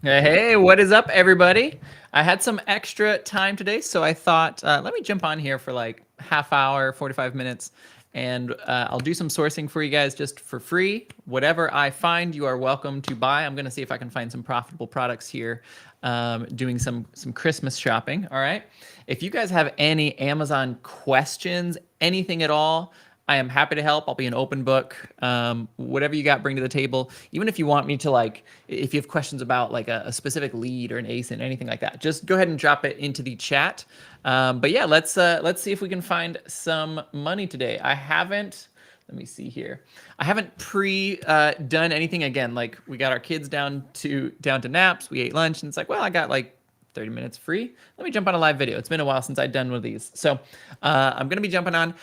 Hey, what is up, everybody? I had some extra time today, so I thought, let me jump on here for like half hour, 45 minutes, and I'll do some sourcing for you guys just for free. Whatever I find, you are welcome to buy. I'm going to see if I can find some profitable products here, doing some Christmas shopping. All right. If you guys have any Amazon questions, anything at all, I am happy to help. I'll be an open book. Whatever you got, bring to the table. Even if you want me to like, if you have questions about like a specific lead or an ASIN, anything like that, just go ahead and drop it into the chat. But yeah, let's see if we can find some money today. I haven't. Let me see here. I haven't done anything again. Like we got our kids down to naps. We ate lunch, and it's like, well, I got like 30 minutes free. Let me jump on a live video. It's been a while since I've done one of these. So I'm going to be jumping on.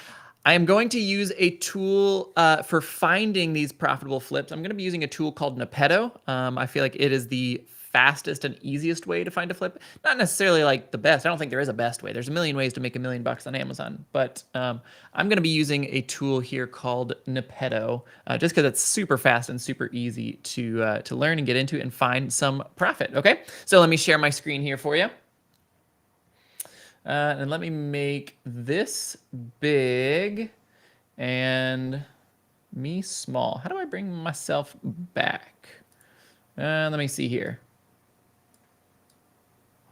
I am going to use a tool for finding these profitable flips. I'm going to be using a tool called Nepeto. I feel like it is the fastest and easiest way to find a flip. Not necessarily like the best. I don't think there is a best way. There's a million ways to make $1 million on Amazon. But I'm going to be using a tool here called Nepeto, just because it's super fast and super easy to learn and get into and find some profit. Okay, so let me share my screen here for you. And let me make this big and me small. How do I bring myself back? Let me see here.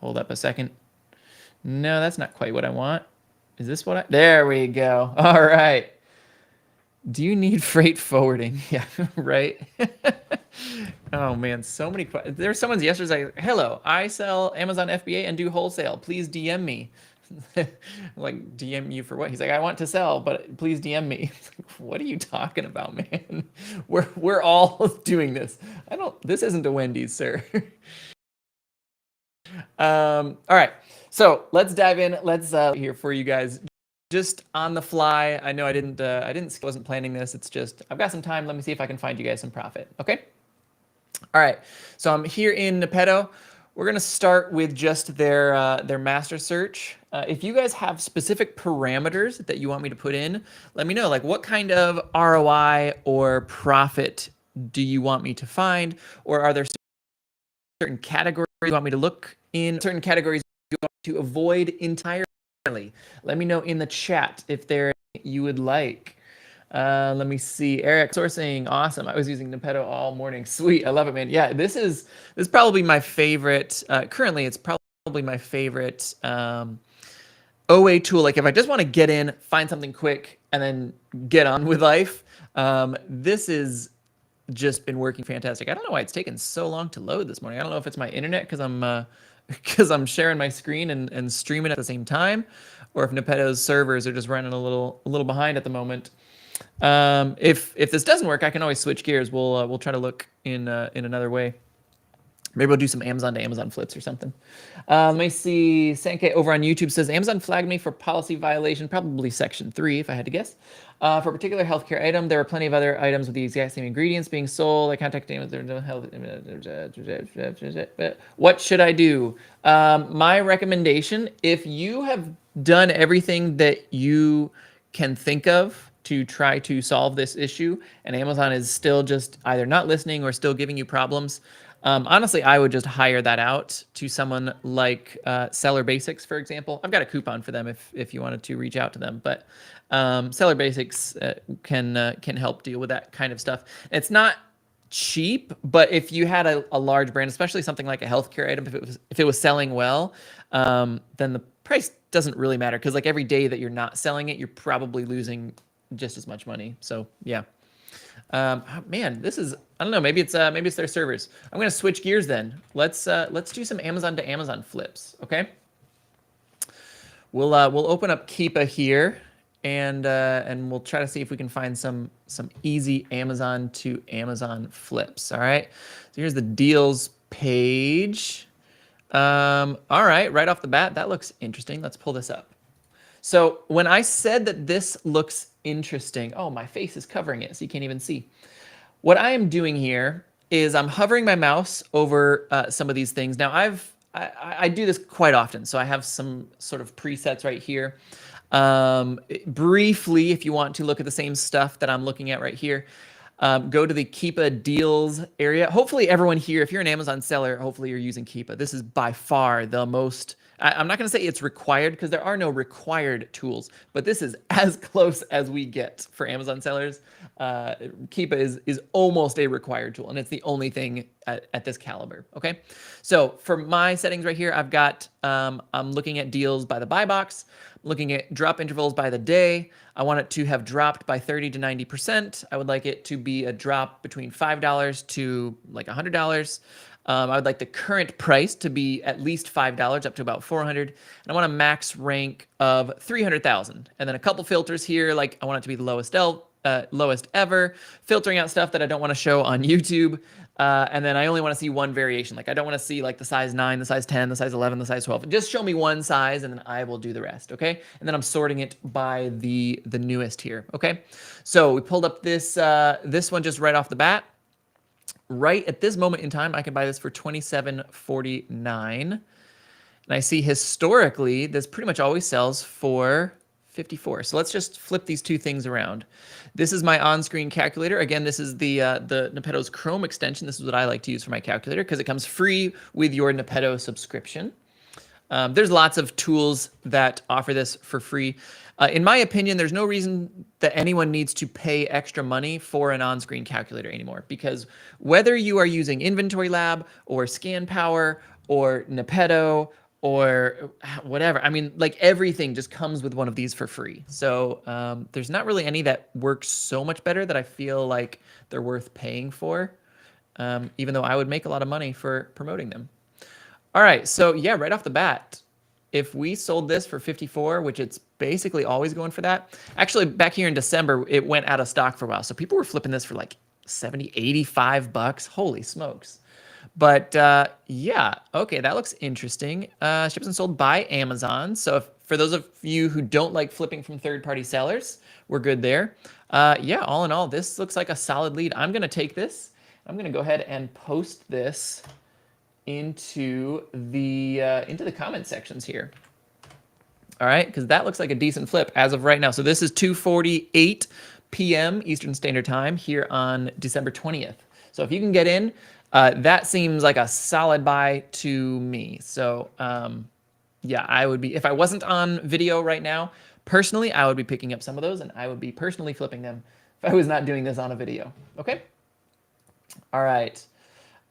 Hold up a second. No, that's not quite what I want. Is this what I... There we go. All right. Do you need freight forwarding? Yeah, right. Oh man, so many questions. There's someone's yesterday like, hello, I sell Amazon FBA and do wholesale. Please DM me. Like, DM you for what? He's like, I want to sell, but please DM me. Like, what are you talking about, man? We're all doing this. This isn't a Wendy's, sir. All right. So let's dive in. Let's here for you guys. Just on the fly. I know I wasn't planning this. It's just, I've got some time. Let me see if I can find you guys some profit. Okay. All right. So I'm here in Nepeto. We're going to start with just their master search. If you guys have specific parameters that you want me to put in, let me know. Like, what kind of ROI or profit do you want me to find? Or are there certain categories you want me to look in? Certain categories you want to avoid entirely? Let me know in the chat if there you would like. Let me see. Eric, sourcing, awesome. I was using Nepeto all morning. Sweet, I love it, man. Yeah, this is probably my favorite. Currently, it's probably my favorite OA tool. Like if I just want to get in, find something quick, and then get on with life, this has just been working fantastic. I don't know why it's taken so long to load this morning. I don't know if it's my internet because I'm sharing my screen and streaming at the same time, or if Nepeto's servers are just running a little behind at the moment. If this doesn't work, I can always switch gears. We'll try to look in another way. Maybe we'll do some Amazon to Amazon flips or something. Let me see. Sankey over on YouTube says, Amazon flagged me for policy violation, probably Section 3, if I had to guess. For a particular healthcare item, there are plenty of other items with the exact same ingredients being sold. I contacted Amazon Health. What should I do? My recommendation, if you have done everything that you can think of to try to solve this issue, and Amazon is still just either not listening or still giving you problems, honestly, I would just hire that out to someone like Seller Basics, for example. I've got a coupon for them if you wanted to reach out to them. But Seller Basics can help deal with that kind of stuff. It's not cheap, but if you had a large brand, especially something like a healthcare item, if it was selling well, then the price doesn't really matter, because like every day that you're not selling it, you're probably losing just as much money. So yeah. Man, this is, I don't know, maybe it's their servers. I'm gonna switch gears then. Let's do some Amazon to Amazon flips. Okay. We'll open up Keepa here, and we'll try to see if we can find some easy Amazon to Amazon flips. All right. So here's the deals page. All right off the bat, that looks interesting. Let's pull this up. So when I said that this looks interesting, oh, my face is covering it, so you can't even see. What I am doing here is I'm hovering my mouse over some of these things. Now, I do this quite often, so I have some sort of presets right here. Briefly, if you want to look at the same stuff that I'm looking at right here, Go to the Keepa deals area. Hopefully everyone here, if you're an Amazon seller, hopefully you're using Keepa. This is by far the most, I'm not going to say it's required because there are no required tools, but this is as close as we get for Amazon sellers. Keepa is almost a required tool, and it's the only thing at this caliber. Okay, so for my settings right here, I've got I'm looking at deals by the buy box, looking at drop intervals by the day. I want it to have dropped by 30 to 90%. I would like it to be a drop between $5 to like $100. I would like the current price to be at least $5 up to about 400. And I want a max rank of 300,000. And then a couple filters here, like I want it to be the lowest ever, filtering out stuff that I don't want to show on YouTube. And then I only want to see one variation. Like I don't want to see like the size 9, the size 10, the size 11, the size 12. Just show me one size and then I will do the rest, okay? And then I'm sorting it by the newest here, okay? So we pulled up this this one just right off the bat. Right at this moment in time, I can buy this for $27.49. And I see historically, this pretty much always sells for 54. So let's just flip these two things around. This is my on-screen calculator. Again, this is the Nepetto's Chrome extension. This is what I like to use for my calculator because it comes free with your Nepetto subscription. There's lots of tools that offer this for free. In my opinion, there's no reason that anyone needs to pay extra money for an on-screen calculator anymore, because whether you are using Inventory Lab or ScanPower or Nepetto or whatever, I mean, like everything just comes with one of these for free. So there's not really any that works so much better that I feel like they're worth paying for, even though I would make a lot of money for promoting them. All right, so yeah, right off the bat, if we sold this for 54, which it's basically always going for that. Actually, back here in December, it went out of stock for a while. So people were flipping this for like 70, 85 bucks. Holy smokes. But yeah, okay, that looks interesting. Ships and sold by Amazon. So for those of you who don't like flipping from third-party sellers, we're good there. Yeah, all in all, this looks like a solid lead. I'm going to take this. I'm going to go ahead and post this into the comment sections here. All right, because that looks like a decent flip as of right now. So this is 2:48 p.m. Eastern Standard Time here on December 20th. So if you can get in, that seems like a solid buy to me. So yeah, I would be, if I wasn't on video right now, personally, I would be picking up some of those and I would be personally flipping them if I was not doing this on a video. Okay. All right.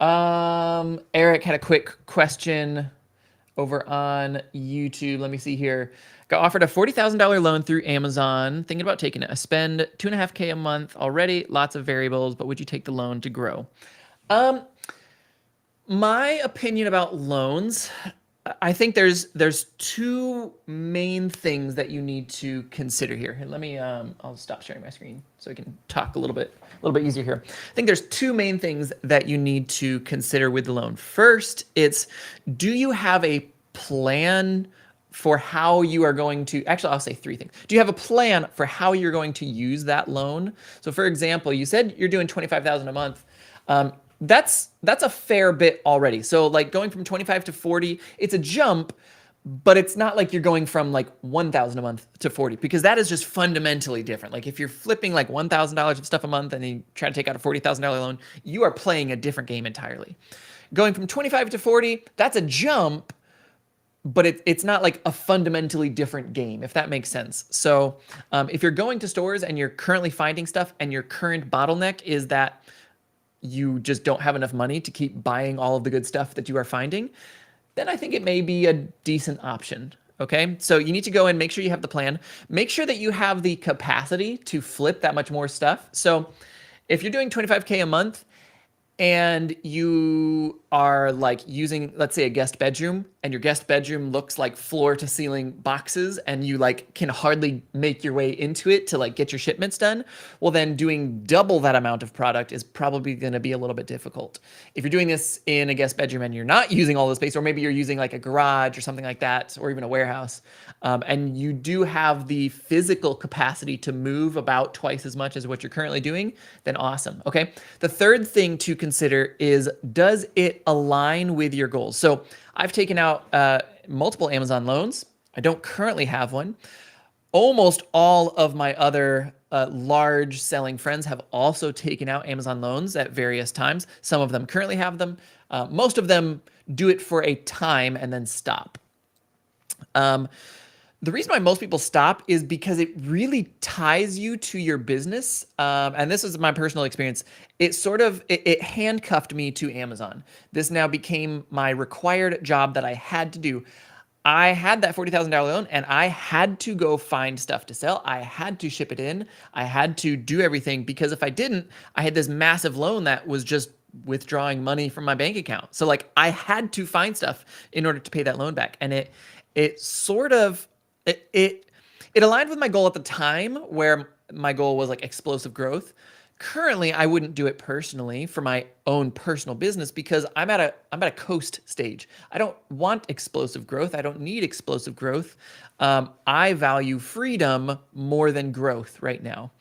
Eric had a quick question over on YouTube. Let me see here. Got offered a $40,000 loan through Amazon. Thinking about taking it. I spend $2.5K a month already. Lots of variables, but would you take the loan to grow? My opinion about loans, I think there's two main things that you need to consider here. And let me, I'll stop sharing my screen so I can talk a little bit easier here. I think there's two main things that you need to consider with the loan. First, it's, do you have a plan for how you are going to, actually, I'll say three things. Do you have a plan for how you're going to use that loan? So for example, you said you're doing $25,000 a month. That's a fair bit already. So like going from 25 to 40, it's a jump, but it's not like you're going from like 1,000 a month to 40, because that is just fundamentally different. Like if you're flipping like $1,000 of stuff a month and then you try to take out a $40,000 loan, you are playing a different game entirely. Going from 25 to 40, that's a jump, but it's not like a fundamentally different game, if that makes sense. So if you're going to stores and you're currently finding stuff and your current bottleneck is that you just don't have enough money to keep buying all of the good stuff that you are finding, then I think it may be a decent option. Okay, so you need to go and make sure you have the plan. Make sure that you have the capacity to flip that much more stuff. So if you're doing 25K a month and you are like using, let's say, a guest bedroom, and your guest bedroom looks like floor to ceiling boxes and you like can hardly make your way into it to like get your shipments done, well then doing double that amount of product is probably going to be a little bit difficult. If you're doing this in a guest bedroom and you're not using all the space, or maybe you're using like a garage or something like that, or even a warehouse, and you do have the physical capacity to move about twice as much as what you're currently doing, then awesome. Okay. The third thing to consider is, does it align with your goals? So I've taken out multiple Amazon loans. I don't currently have one. Almost all of my other large selling friends have also taken out Amazon loans at various times. Some of them currently have them. Most of them do it for a time and then stop. The reason why most people stop is because it really ties you to your business. And this is my personal experience. It handcuffed me to Amazon. This now became my required job that I had to do. I had that $40,000 loan and I had to go find stuff to sell. I had to ship it in. I had to do everything because if I didn't, I had this massive loan that was just withdrawing money from my bank account. So like I had to find stuff in order to pay that loan back. And it sort of it aligned with my goal at the time, where my goal was like explosive growth. Currently, I wouldn't do it personally for my own personal business because I'm at a coast stage. I don't want explosive growth. I don't need explosive growth. I value freedom more than growth right now.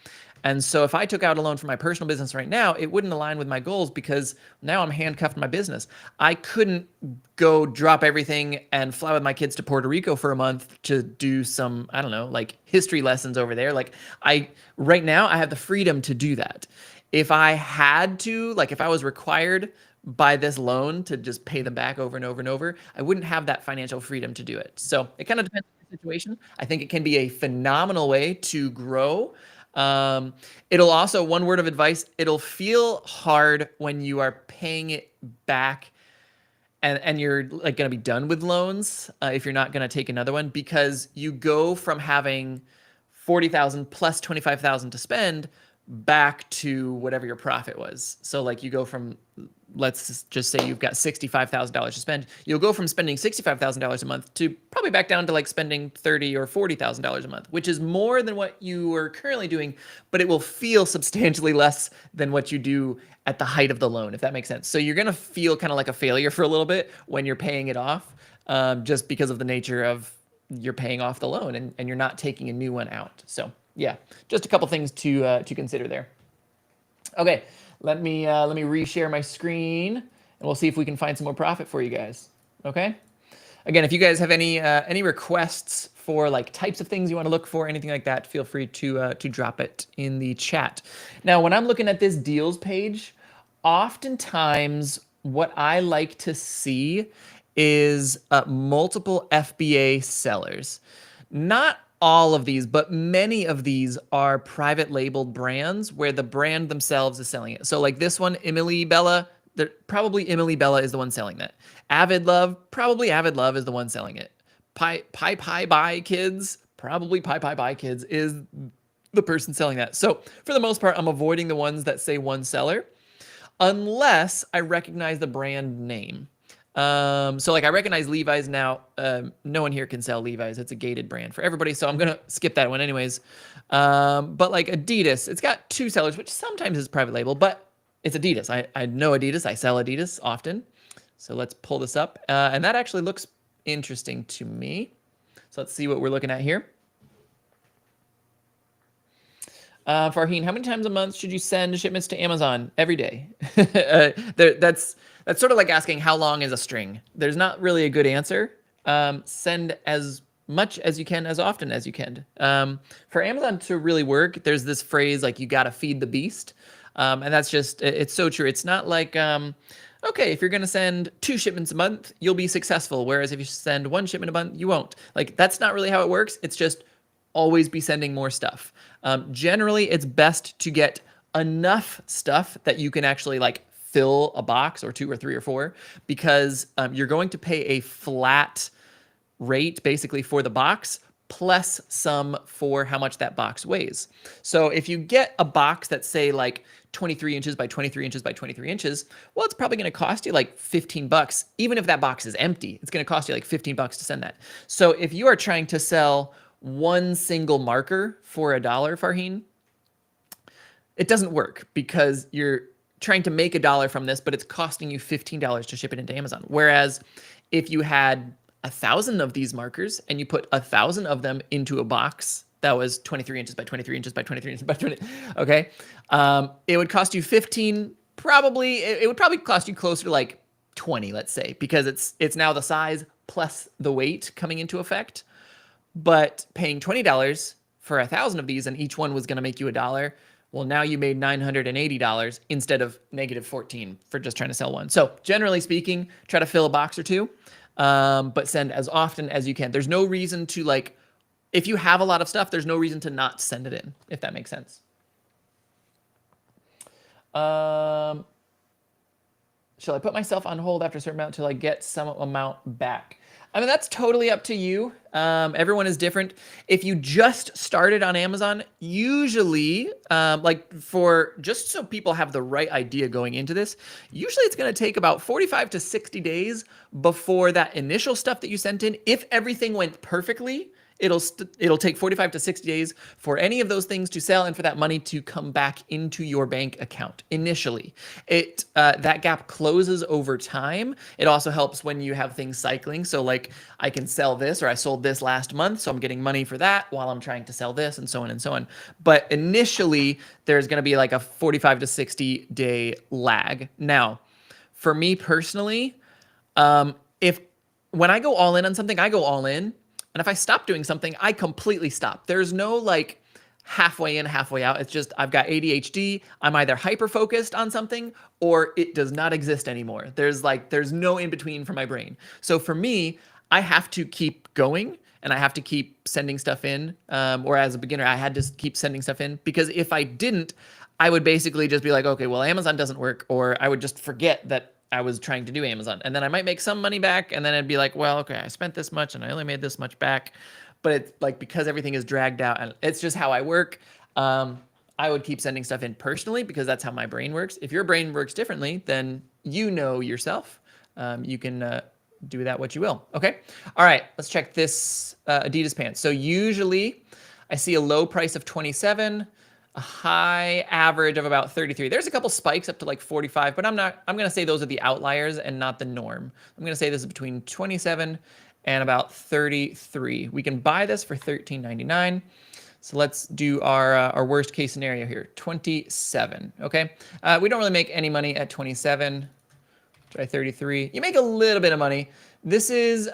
And so if I took out a loan for my personal business right now, it wouldn't align with my goals because now I'm handcuffed to my business. I couldn't go drop everything and fly with my kids to Puerto Rico for a month to do some, I don't know, like history lessons over there. Like right now I have the freedom to do that. If I had to, like if I was required by this loan to just pay them back over and over and over, I wouldn't have that financial freedom to do it. So it kind of depends on the situation. I think it can be a phenomenal way to grow. It'll also, one word of advice, it'll feel hard when you are paying it back and you're like going to be done with loans if you're not going to take another one, because you go from having 40,000 plus 25,000 to spend back to whatever your profit was. So like you go from, let's just say you've got $65,000 to spend. You'll go from spending $65,000 a month to probably back down to like spending $30,000 or $40,000 a month, which is more than what you are currently doing, but it will feel substantially less than what you do at the height of the loan, if that makes sense. So you're going to feel kind of like a failure for a little bit when you're paying it off, just because of the nature of you're paying off the loan and you're not taking a new one out. So yeah, just a couple things to consider there. Okay, let me reshare my screen and we'll see if we can find some more profit for you guys. Okay. Again, if you guys have any requests for like types of things you want to look for, anything like that, feel free to drop it in the chat. Now, when I'm looking at this deals page, oftentimes what I like to see is multiple FBA sellers. Not all of these, but many of these are private labeled brands where the brand themselves is selling it. So like this one, Emily Bella, probably Emily Bella is the one selling that. Avid Love, probably Avid Love is the one selling it. Pie Bye Kids, probably Pie Bye Kids is the person selling that. So for the most part, I'm avoiding the ones that say one seller unless I recognize the brand name. So like I recognize Levi's now. No one here can sell Levi's. It's a gated brand for everybody. So I'm going to skip that one anyways. But like Adidas, it's got two sellers, which sometimes is private label, but it's Adidas. I know Adidas. I sell Adidas often. So let's pull this up. And that actually looks interesting to me. So let's see what we're looking at here. Farheen, how many times a month should you send shipments to Amazon? Every day. That's sort of like asking how long is a string. There's not really a good answer. Send as much as you can, as often as you can. For Amazon to really work, there's this phrase like you got to feed the beast. And that's just, it's so true. It's not like, okay, if you're going to send 2 shipments a month, you'll be successful. Whereas if you send 1 shipment a month, you won't. Like that's not really how it works. It's just always be sending more stuff. Generally, it's best to get enough stuff that you can actually like fill a box or 2 or 3 or 4, because you're going to pay a flat rate basically for the box plus some for how much that box weighs. So if you get a box that's say like 23 inches by 23 inches by 23 inches, well, it's probably going to cost you like $15. Even if that box is empty, it's going to cost you like $15 to send that. So if you are trying to sell one single marker for $1, Farheen, it doesn't work because you're trying to make $1 from this, but it's costing you $15 to ship it into Amazon. Whereas if you had 1,000 of these markers and you put 1,000 of them into a box that was 23 inches by 23 inches by 23 inches by 20, okay, it would cost you 15. Probably it would probably cost you closer to like 20, let's say, because it's now the size plus the weight coming into effect. But paying $20 for 1,000 of these and each one was going to make you $1, well, now you made $980 instead of -14 for just trying to sell one. So generally speaking, try to fill a box or two, but send as often as you can. There's no reason to, like, if you have a lot of stuff, there's no reason to not send it in, if that makes sense. Shall I put myself on hold after a certain amount until I get some amount back? I mean, that's totally up to you. Everyone is different. If you just started on Amazon, usually, like for just so people have the right idea going into this, usually it's going to take about 45 to 60 days before that initial stuff that you sent in. If everything went perfectly, it'll take 45 to 60 days for any of those things to sell and for that money to come back into your bank account initially. That gap closes over time. It also helps when you have things cycling. So like I can sell this, or I sold this last month, so I'm getting money for that while I'm trying to sell this, and so on and so on. But initially, there's going to be like a 45 to 60 day lag. Now, for me personally, when I go all in on something, I go all in. And if I stop doing something, I completely stop. There's no like halfway in, halfway out. It's just I've got ADHD. I'm either hyper focused on something or it does not exist anymore. There's no in between for my brain. So for me, I have to keep going and I have to keep sending stuff in. Or as a beginner, I had to keep sending stuff in, because if I didn't, I would basically just be like, okay, well, Amazon doesn't work, or I would just forget that I was trying to do Amazon. And then I might make some money back, and then I'd be like, well, okay, I spent this much and I only made this much back. But it's like, because everything is dragged out and it's just how I work, I would keep sending stuff in personally, because that's how my brain works. If your brain works differently, then you know yourself. You can do that what you will. Okay. All right. Let's check this Adidas pants. So usually I see a low price of 27, a high average of about 33. There's a couple spikes up to like 45, but I'm going to say those are the outliers and not the norm. I'm going to say this is between 27 and about 33. We can buy this for $13.99. So let's do our worst case scenario here, 27. Okay. We don't really make any money at 27. Try 33. You make a little bit of money. This is,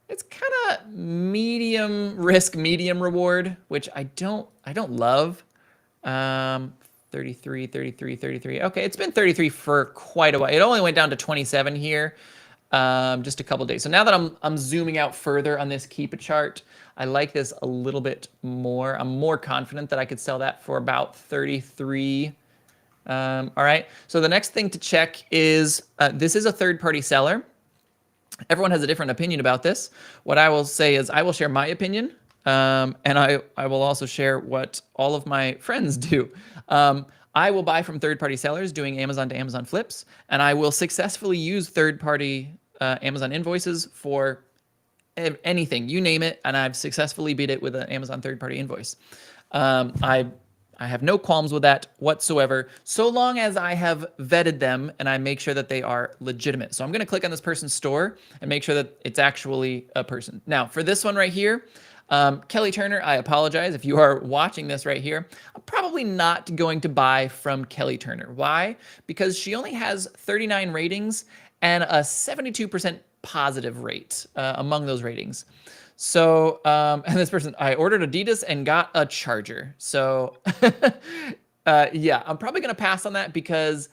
it's kind of medium risk, medium reward, which I don't love. 33, 33, 33. Okay, it's been 33 for quite a while. It only went down to 27 here, just a couple days. So now that I'm zooming out further on this Keepa chart, I like this a little bit more. I'm more confident that I could sell that for about 33. All right. So the next thing to check is this is a third-party seller. Everyone has a different opinion about this. What I will say is I will share my opinion, and I will also share what all of my friends do. I will buy from third-party sellers doing Amazon to Amazon flips, and I will successfully use third-party Amazon invoices for anything, you name it, and I've successfully beat it with an Amazon third-party invoice. I have no qualms with that whatsoever, so long as I have vetted them and I make sure that they are legitimate. So I'm going to click on this person's store and make sure that it's actually a person. Now, for this one right here, Kelly Turner, I apologize if you are watching this right here. I'm probably not going to buy from Kelly Turner. Why? Because she only has 39 ratings and a 72% positive rate among those ratings. So, and this person, I ordered Adidas and got a charger. So, yeah, I'm probably going to pass on that because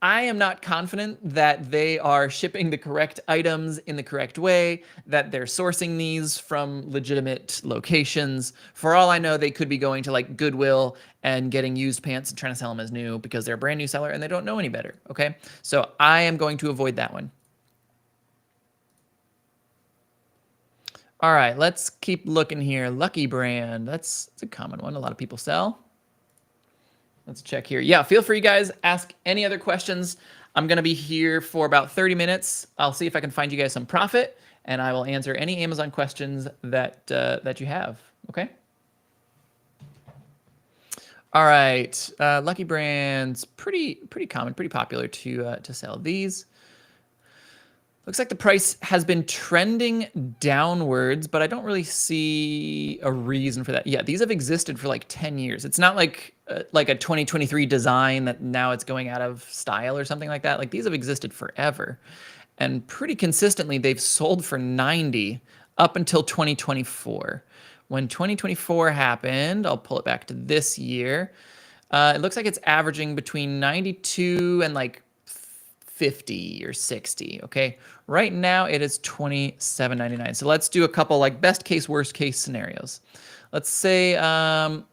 I am not confident that they are shipping the correct items in the correct way, that they're sourcing these from legitimate locations. For all I know, they could be going to like Goodwill and getting used pants and trying to sell them as new because they're a brand new seller and they don't know any better. Okay. So I am going to avoid that one. All right, let's keep looking here. Lucky Brand, that's a common one. A lot of people sell. Let's check here. Yeah, feel free, guys. Ask any other questions. I'm going to be here for about 30 minutes. I'll see if I can find you guys some profit, and I will answer any Amazon questions that that you have. Okay. All right, Lucky Brand's pretty common, pretty popular to sell these. Looks like the price has been trending downwards, but I don't really see a reason for that. Yeah, these have existed for like 10 years. It's not like a 2023 design that now it's going out of style or something like that. Like these have existed forever. And pretty consistently, they've sold for 90 up until 2024, when 2024 happened, I'll pull it back to this year. It looks like it's averaging between 92 and like 50 or 60. Okay. Right now it is $27.99. So let's do a couple like best case, worst case scenarios. Let's say,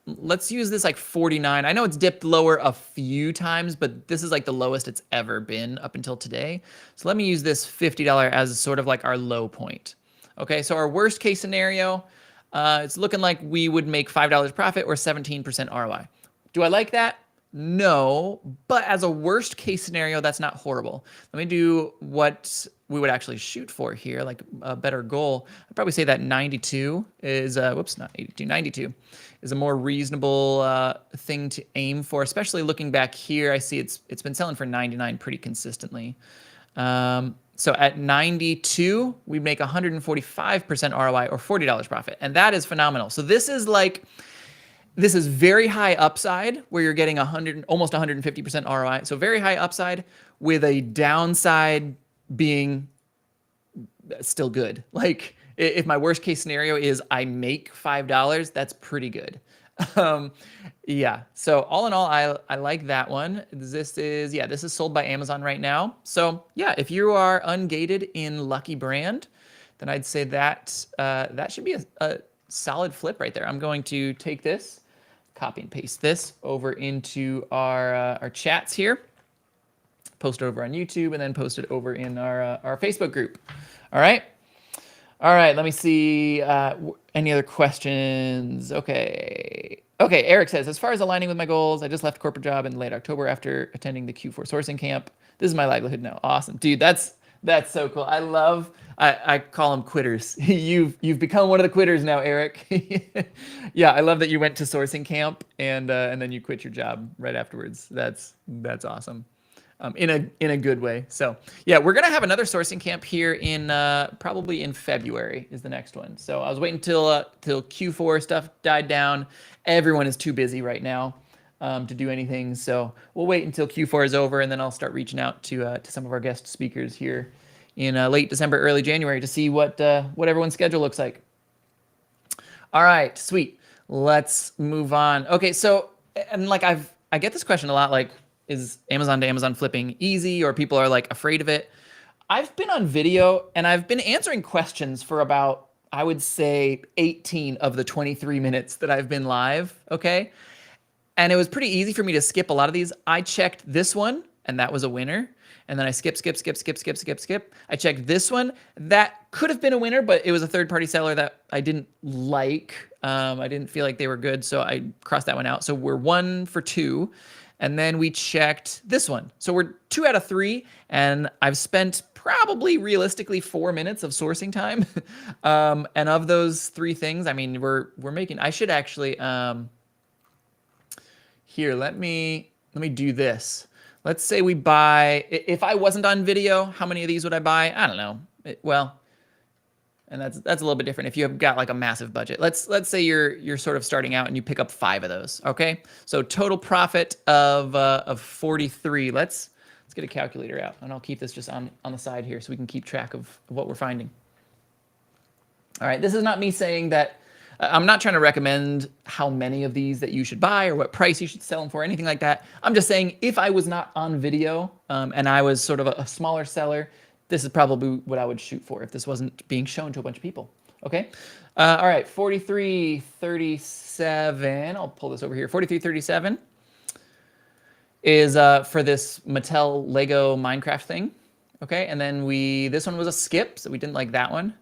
let's use this like 49. I know it's dipped lower a few times, but this is like the lowest it's ever been up until today. So let me use this $50 as sort of like our low point. Okay. So our worst case scenario, it's looking like we would make $5 profit or 17% ROI. Do I like that? No, but as a worst case scenario, that's not horrible. Let me do what we would actually shoot for here, like a better goal. I'd probably say that 92 is, whoops, not 82, 92 is a more reasonable thing to aim for, especially looking back here. I see it's been selling for 99 pretty consistently. So at 92, we make 145% ROI or $40 profit, and that is phenomenal. So this is like, this is very high upside where you're getting almost 150% ROI. So very high upside with a downside being still good. Like if my worst case scenario is I make $5, that's pretty good. Yeah. So all in all, I like that one. This is sold by Amazon right now. So yeah, if you are ungated in Lucky Brand, then I'd say that that should be a solid flip right there. I'm going to take this, copy and paste this over into our chats here, post it over on YouTube, and then post it over in our Facebook group. All right. All right. Let me see. Any other questions? Okay. Okay. Eric says, as far as aligning with my goals, I just left corporate job in late October after attending the Q4 sourcing camp. This is my livelihood now. Awesome, dude. That's so cool. I call them quitters. You've become one of the quitters now, Eric. Yeah, I love that you went to sourcing camp and then you quit your job right afterwards. That's awesome. In a good way. So yeah, we're gonna have another sourcing camp here in probably in February is the next one. So I was waiting till Q4 stuff died down. Everyone is too busy right now to do anything. So we'll wait until Q4 is over, and then I'll start reaching out to some of our guest speakers here in late December, early January to see what everyone's schedule looks like. All right, sweet. Let's move on. Okay, so and like I get this question a lot, like, is Amazon to Amazon flipping easy, or people are like afraid of it? I've been on video and I've been answering questions for about, I would say 18 of the 23 minutes that I've been live. Okay. And it was pretty easy for me to skip a lot of these. I checked this one and that was a winner. And then I skip. I checked this one. That could have been a winner, but it was a third-party seller that I didn't like. I didn't feel like they were good, so I crossed that one out. So we're 1 for 2. And then we checked this one. So we're 2 out of 3, and I've spent probably realistically 4 minutes of sourcing time. And of those 3 things, I mean, we're making, I should actually, here, let me do this. Let's say we buy, if I wasn't on video, how many of these would I buy? I don't know. Well, and that's a little bit different if you have got like a massive budget. Let's say you're sort of starting out and you pick up 5 of those. Okay, so total profit of 43. Let's get a calculator out, and I'll keep this just on the side here so we can keep track of what we're finding. All right, this is not me saying that. I'm not trying to recommend how many of these that you should buy or what price you should sell them for, anything like that. I'm just saying if I was not on video and I was sort of a smaller seller, this is probably what I would shoot for if this wasn't being shown to a bunch of people. Okay. All right. 43.37. I'll pull this over here. 43.37 is for this Mattel Lego Minecraft thing. Okay. And then this one was a skip, so we didn't like that one.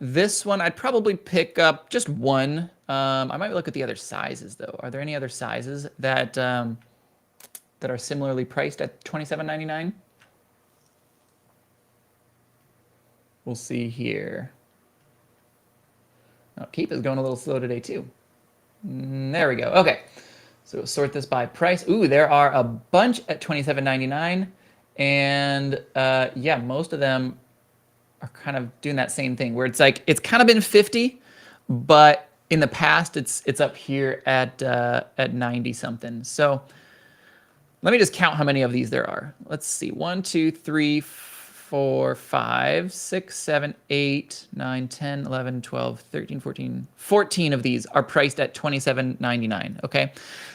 This one, I'd probably pick up just one. I might look at the other sizes though. Are there any other sizes that are similarly priced at $27.99? We'll see here. Oh, Keep is going a little slow today too. There we go. Okay. So sort this by price. Ooh, there are a bunch at $27.99. And yeah, most of them are kind of doing that same thing where it's like, it's kind of been 50, but in the past it's up here at 90 something. So let me just count how many of these there are. Let's see, 1, 2, 3, 4, 5, 6, 7, 8, 9, 10, 11, 12, 13, 14. 14 of these are priced at $27.99. Okay.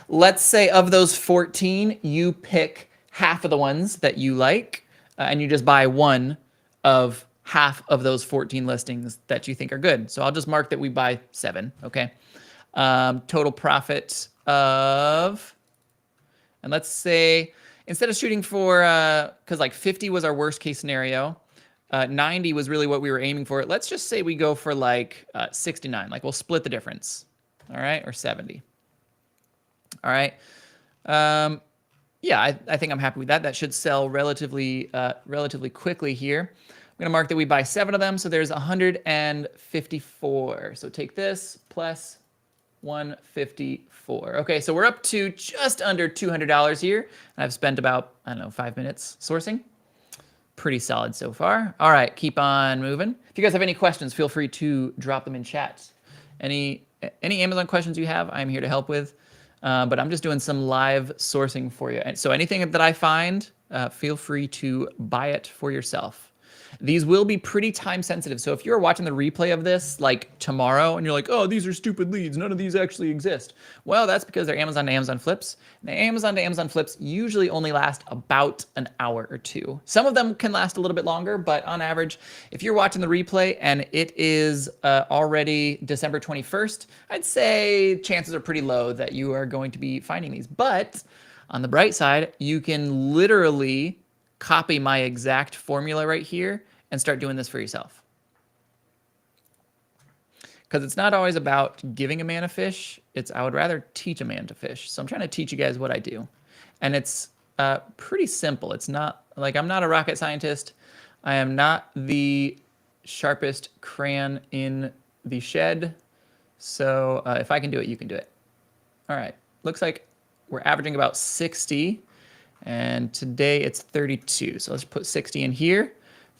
Let's say of those 14, you pick half of the ones that you like, and you just buy one of half of those 14 listings that you think are good. So I'll just mark that we buy 7. Okay. Total profit of, and let's say, instead of shooting for, because like 50 was our worst case scenario, 90 was really what we were aiming for. Let's just say we go for like 69. Like we'll split the difference. All right. Or 70. All right. Yeah, I think I'm happy with that. That should sell relatively quickly here. I'm going to mark that we buy 7 of them. So there's 154. So take this plus 154. Okay, so we're up to just under $200 here. I've spent about, I don't know, 5 minutes sourcing. Pretty solid so far. All right, keep on moving. If you guys have any questions, feel free to drop them in chat. Any Amazon questions you have, I'm here to help with. But I'm just doing some live sourcing for you. And so anything that I find, feel free to buy it for yourself. These will be pretty time sensitive. So if you're watching the replay of this like tomorrow and you're like, oh, these are stupid leads, none of these actually exist. Well, that's because they're Amazon to Amazon flips. And the Amazon to Amazon flips usually only last about an hour or 2. Some of them can last a little bit longer, but on average, if you're watching the replay and it is already December 21st, I'd say chances are pretty low that you are going to be finding these. But on the bright side, you can literally copy my exact formula right here and start doing this for yourself. Because it's not always about giving a man a fish. It's I would rather teach a man to fish. So I'm trying to teach you guys what I do. And it's pretty simple. It's not like I'm not a rocket scientist. I am not the sharpest crayon in the shed. So if I can do it, you can do it. All right. Looks like we're averaging about 60. And today it's 32. So let's put 60 in here.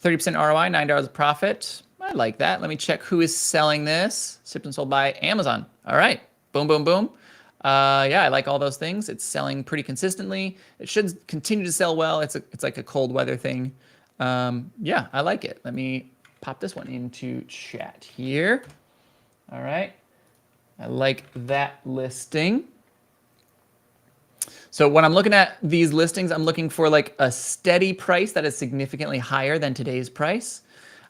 30% ROI, $9 of profit. I like that. Let me check who is selling this. Shipped and sold by Amazon. All right. Boom, boom, boom. Yeah, I like all those things. It's selling pretty consistently. It should continue to sell well. It's like a cold weather thing. Yeah, I like it. Let me pop this one into chat here. All right. I like that listing. So when I'm looking at these listings, I'm looking for like a steady price that is significantly higher than today's price.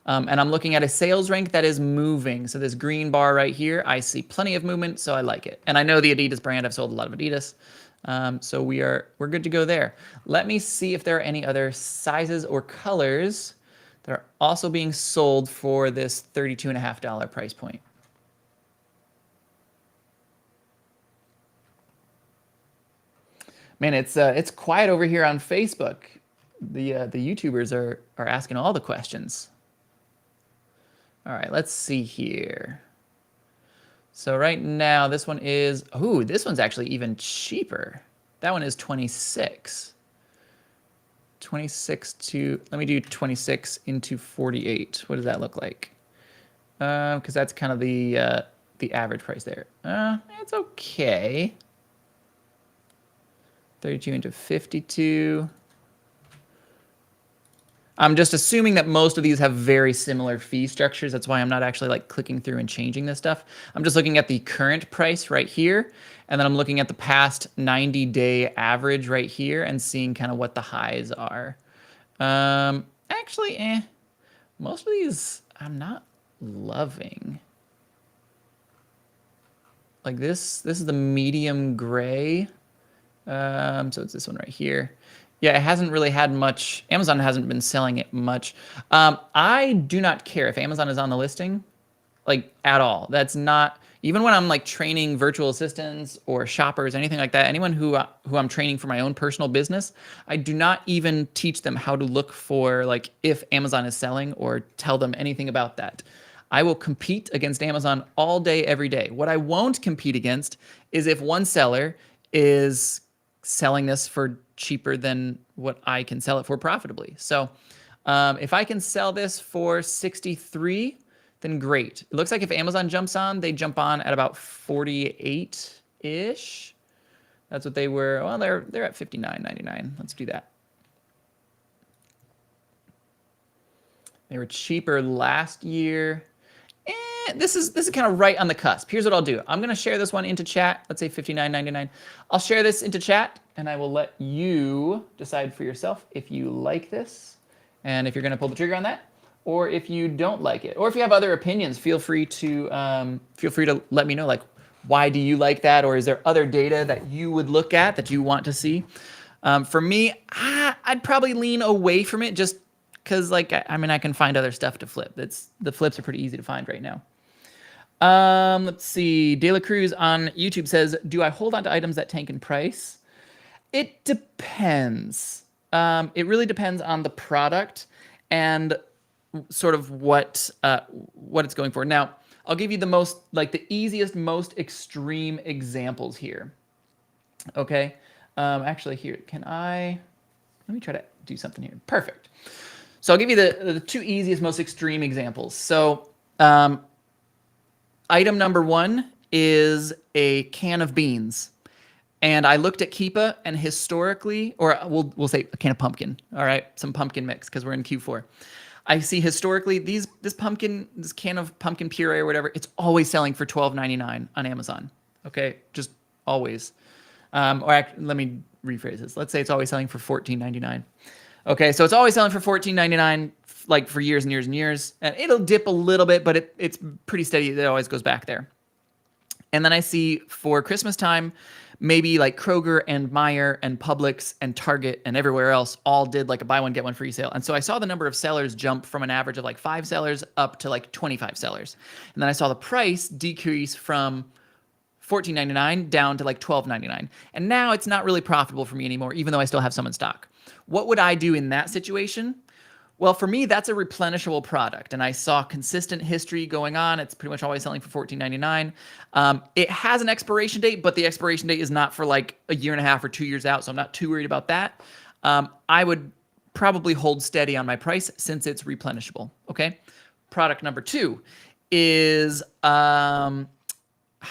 And I'm looking at a sales rank that is moving. So this green bar right here, I see plenty of movement, so I like it. And I know the Adidas brand, I've sold a lot of Adidas. So we're good to go there. Let me see if there are any other sizes or colors that are also being sold for this $32.50 price point. Man, it's quiet over here on Facebook. The YouTubers are asking all the questions. All right, let's see here. So right now, this one is, ooh, this one's actually even cheaper. That one is 26. 26 to, let me do 26 into 48. What does that look like? Because that's kind of the average price there. It's okay. 32 into 52. I'm just assuming that most of these have very similar fee structures. That's why I'm not actually like clicking through and changing this stuff. I'm just looking at the current price right here. And then I'm looking at the past 90-day average right here and seeing kind of what the highs are. Actually, most of these I'm not loving. Like this is the medium gray. So it's this one right here. Yeah, it hasn't really had much. Amazon hasn't been selling it much. I do not care if Amazon is on the listing, like at all. That's not, even when I'm like training virtual assistants or shoppers, anything like that, anyone who I'm training for my own personal business, I do not even teach them how to look for like if Amazon is selling or tell them anything about that. I will compete against Amazon all day, every day. What I won't compete against is if one seller is selling this for cheaper than what I can sell it for profitably. So if I can sell this for 63, then great. It looks like if Amazon jumps on, they jump on at about 48-ish. That's what they were. Well, they're at 59.99. Let's do that. They were cheaper last year. This is kind of right on the cusp. Here's what I'll do. I'm going to share this one into chat. Let's say $59.99. I'll share this into chat, and I will let you decide for yourself if you like this and if you're going to pull the trigger on that, or if you don't like it, or if you have other opinions. Feel free to let me know. Like, why do you like that, or is there other data that you would look at that you want to see? For me, I'd probably lean away from it just because, like, I mean, I can find other stuff to flip. The flips are pretty easy to find right now. Let's see. De La Cruz on YouTube says, do I hold on to items that tank in price? It depends. It really depends on the product and sort of what it's going for. Now, I'll give you the easiest, most extreme examples here. Okay. Actually, here, let me try to do something here. Perfect. So I'll give you the two easiest, most extreme examples. So item number one is a can of beans. And I looked at Keepa, and historically, or we'll say a can of pumpkin. All right, some pumpkin mix because we're in Q4. I see historically this can of pumpkin puree or whatever, it's always selling for $12.99 on Amazon. Okay, just always. Let me rephrase this. Let's say it's always selling for $14.99. Okay, so it's always selling for $14.99, like for years and years and years, and it'll dip a little bit, but it's pretty steady. It always goes back there. And then I see for Christmas time, maybe like Kroger and Meijer and Publix and Target and everywhere else all did like a buy one, get one free sale. And so I saw the number of sellers jump from an average of like 5 sellers up to like 25 sellers. And then I saw the price decrease from $14.99 down to like $12.99. And now it's not really profitable for me anymore, even though I still have some in stock. What would I do in that situation? Well, for me, that's a replenishable product, and I saw consistent history going on. It's pretty much always selling for $14.99. It has an expiration date, but the expiration date is not for like a year and a half or 2 years out, so I'm not too worried about that. I would probably hold steady on my price since it's replenishable, okay? Product number two is, how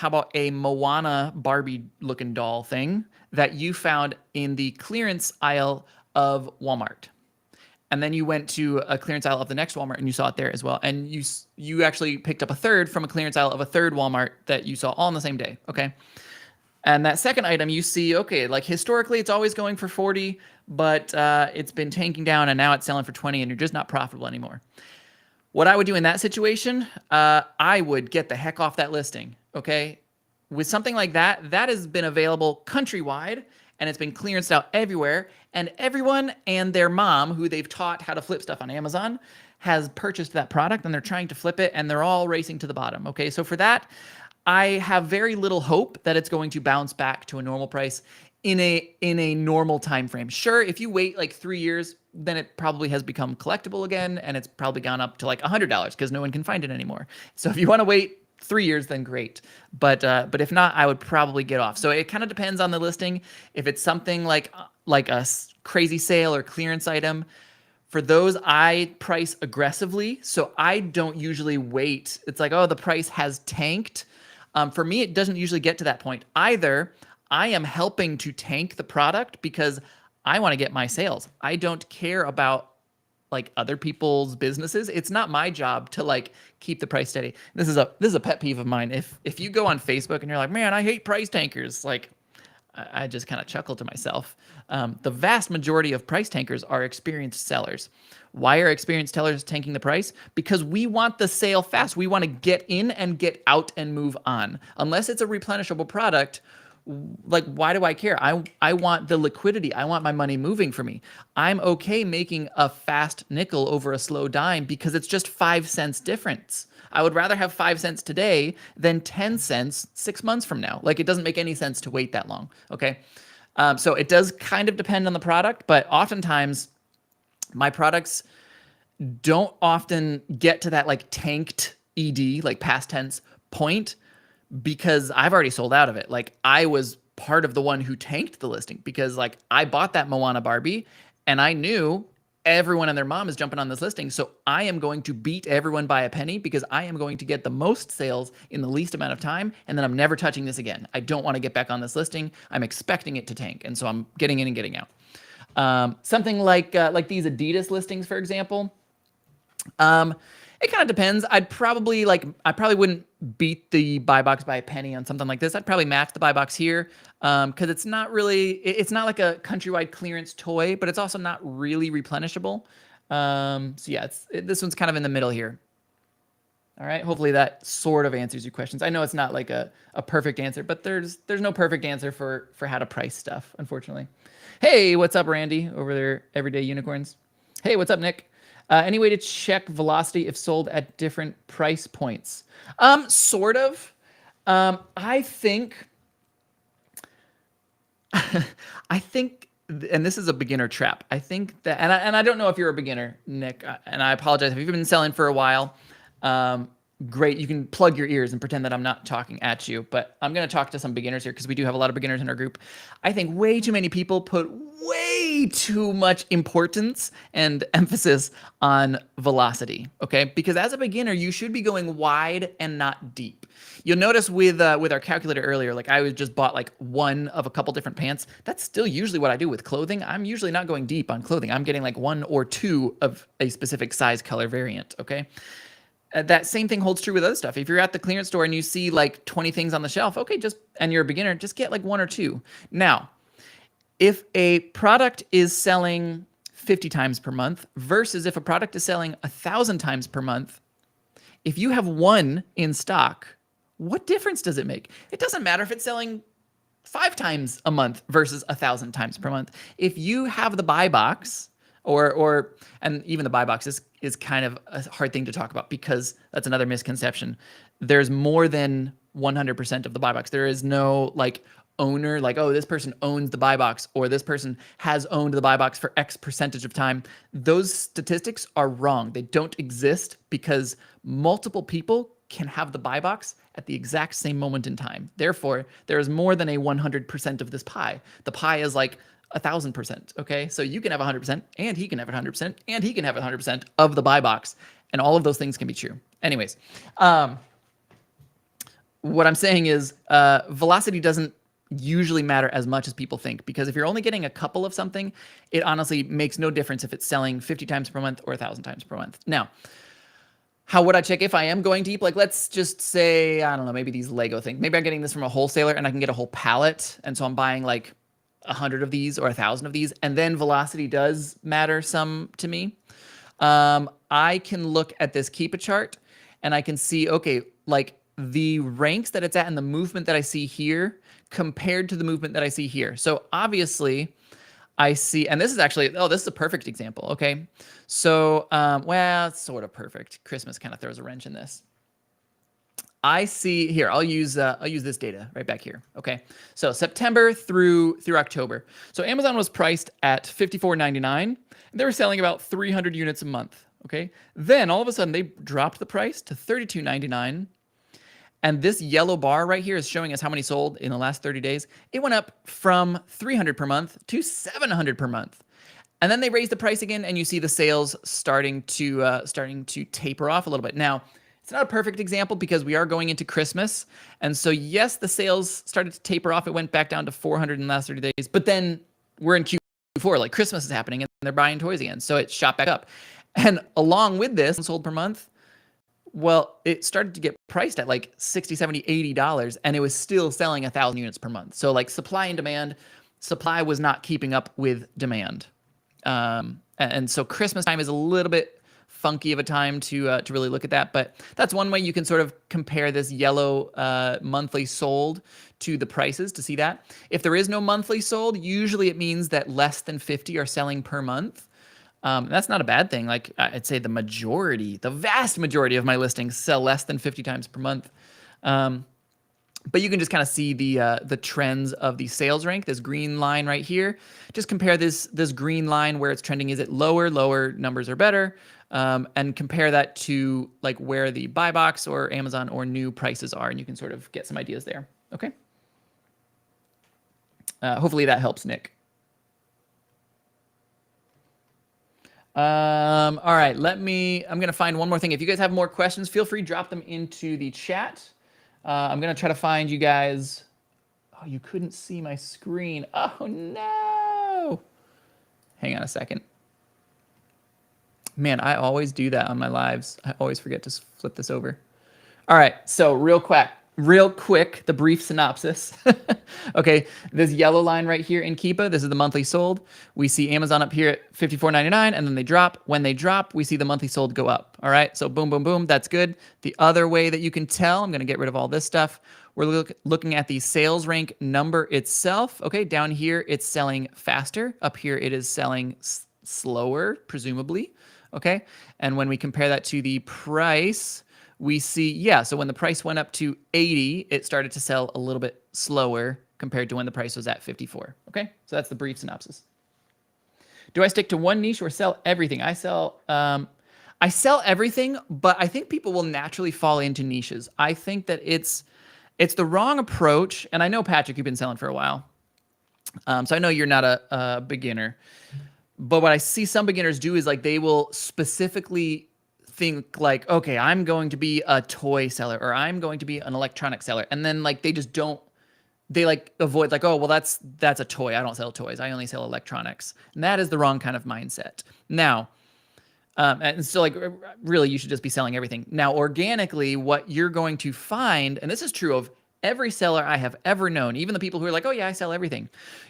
about a Moana Barbie-looking doll thing that you found in the clearance aisle of Walmart? And then you went to a clearance aisle of the next Walmart and you saw it there as well. And you actually picked up a third from a clearance aisle of a third Walmart that you saw all on the same day, okay? And that second item you see, okay, like historically it's always going for 40, but it's been tanking down and now it's selling for 20 and you're just not profitable anymore. What I would do in that situation, I would get the heck off that listing, okay? With something like that has been available countrywide and it's been clearanced out everywhere, and everyone and their mom who they've taught how to flip stuff on Amazon has purchased that product and they're trying to flip it and they're all racing to the bottom, okay? So for that, I have very little hope that it's going to bounce back to a normal price in a normal time frame. Sure, if you wait like 3 years, then it probably has become collectible again and it's probably gone up to like $100 because no one can find it anymore. So if you want to wait 3 years, then great. But if not, I would probably get off. So it kind of depends on the listing. If it's something like a crazy sale or clearance item, for those I price aggressively. So I don't usually wait. It's like, oh, the price has tanked. For me, it doesn't usually get to that point. Either I am helping to tank the product because I want to get my sales. I don't care about like other people's businesses. It's not my job to like keep the price steady. This is a pet peeve of mine. If you go on Facebook and you're like, man, I hate price tankers, like I just kind of chuckle to myself. The vast majority of price tankers are experienced sellers. Why are experienced sellers tanking the price? Because we want the sale fast. We want to get in and get out and move on. Unless it's a replenishable product, like, why do I care? I want the liquidity. I want my money moving for me. I'm okay making a fast nickel over a slow dime because it's just 5 cents difference. I would rather have 5 cents today than 10 cents 6 months from now. Like, it doesn't make any sense to wait that long, okay? So it does kind of depend on the product, but oftentimes my products don't often get to that like tanked ED, like past tense point, because I've already sold out of it. Like, I was part of the one who tanked the listing because like I bought that Moana Barbie and I knew everyone and their mom is jumping on this listing. So I am going to beat everyone by a penny because I am going to get the most sales in the least amount of time. And then I'm never touching this again. I don't want to get back on this listing. I'm expecting it to tank. And so I'm getting in and getting out. Something like these Adidas listings, for example, It kind of depends. I probably wouldn't beat the buy box by a penny on something like this. I'd probably match the buy box here because it's not really, it's not like a countrywide clearance toy, but it's also not really replenishable. So yeah, this one's kind of in the middle here. All right, hopefully that sort of answers your questions. I know it's not like a perfect answer, but there's no perfect answer for how to price stuff, unfortunately. Hey, what's up, Randy, over there, Everyday Unicorns? Hey, what's up, Nick? Any way to check velocity if sold at different price points? Sort of. I think, I think, and this is a beginner trap. I think that, and I don't know if you're a beginner, Nick, and I apologize if you've been selling for a while. Great, you can plug your ears and pretend that I'm not talking at you, but I'm going to talk to some beginners here because we do have a lot of beginners in our group. I think way too many people put way too much importance and emphasis on velocity, okay? Because as a beginner, you should be going wide and not deep. You'll notice with our calculator earlier, like I just bought like one of a couple different pants. That's still usually what I do with clothing. I'm usually not going deep on clothing. I'm getting like one or two of a specific size, color variant, okay? That same thing holds true with other stuff. If you're at the clearance store and you see like 20 things on the shelf, okay, and you're a beginner, just get like one or two. Now, if a product is selling 50 times per month versus if a product is selling 1,000 times per month, if you have one in stock, what difference does it make? It doesn't matter if it's selling 5 times a month versus 1,000 times per month. If you have the buy box, and even the buy box is kind of a hard thing to talk about because that's another misconception. There's more than 100% of the buy box. There is no like owner, like, oh, this person owns the buy box or this person has owned the buy box for X percentage of time. Those statistics are wrong. They don't exist because multiple people can have the buy box at the exact same moment in time. Therefore, there is more than a 100% of this pie. The pie is like 1,000%. Okay, so you can have 100%, and he can have 100%, and he can have 100% of the buy box, and all of those things can be true. Anyways, what I'm saying is velocity doesn't usually matter as much as people think, because if you're only getting a couple of something, it honestly makes no difference if it's selling 50 times per month or 1,000 times per month. Now, how would I check if I am going deep? Like, let's just say, I don't know, maybe these Lego things. Maybe I'm getting this from a wholesaler and I can get a whole pallet, and so I'm buying like 100 of these or 1,000 of these, and then velocity does matter some to me. I can look at this Keepa chart and I can see, okay, like the ranks that it's at and the movement that I see here compared to the movement that I see here. So obviously I see, and this is actually, oh, this is a perfect example. Okay. So, well, it's sort of perfect. Christmas kind of throws a wrench in this. I see here, I'll use this data right back here. Okay, so September through October. So Amazon was priced at $54.99, and they were selling about 300 units a month. Okay, then all of a sudden they dropped the price to $32.99, and this yellow bar right here is showing us how many sold in the last 30 days. It went up from 300 per month to 700 per month. And then they raised the price again, and you see the sales starting to taper off a little bit. Now, it's not a perfect example because we are going into Christmas. And so, yes, the sales started to taper off. It went back down to 400 in the last 30 days. But then we're in Q4, like Christmas is happening, and they're buying toys again. So it shot back up. And along with this, sold per month, well, it started to get priced at like $60, $70, $80, and it was still selling 1,000 units per month. So like supply and demand, supply was not keeping up with demand. And so Christmas time is a little bit funky of a time to really look at that, but that's one way you can sort of compare this yellow monthly sold to the prices to see that. If there is no monthly sold, usually it means that less than 50 are selling per month. That's not a bad thing. Like I'd say the vast majority of my listings sell less than 50 times per month. But you can just kind of see the trends of the sales rank, this green line right here. Just compare this green line where it's trending. Is it lower numbers are better, and compare that to like where the buy box or Amazon or new prices are, and you can sort of get some ideas there. Okay. Hopefully that helps, Nick. All right, I'm gonna find one more thing. If you guys have more questions, feel free to drop them into the chat. I'm gonna try to find you guys. Oh, you couldn't see my screen. Oh no. Hang on a second. Man, I always do that on my lives. I always forget to flip this over. All right, so real quick, the brief synopsis. Okay, this yellow line right here in Keepa, this is the monthly sold. We see Amazon up here at $54.99, and then they drop. When they drop, we see the monthly sold go up. All right, so boom, boom, boom, that's good. The other way that you can tell, I'm gonna get rid of all this stuff. We're looking at the sales rank number itself. Okay, down here, it's selling faster. Up here, it is selling slower, presumably. Okay, and when we compare that to the price, we see, yeah, so when the price went up to 80, it started to sell a little bit slower compared to when the price was at 54. Okay, so that's the brief synopsis. Do I stick to one niche or sell everything? I sell everything, but I think people will naturally fall into niches. I think that it's the wrong approach, and I know, Patrick, you've been selling for a while, so I know you're not a beginner. But what I see some beginners do is like they will specifically think like, okay, I'm going to be a toy seller or I'm going to be an electronic seller. And then like they just don't, they like avoid like, oh, well, that's a toy. I don't sell toys. I only sell electronics. And that is the wrong kind of mindset. Now, and so like really you should just be selling everything. Now, organically, what you're going to find, and this is true of every seller I have ever known, even the people who are like, oh yeah, I sell everything.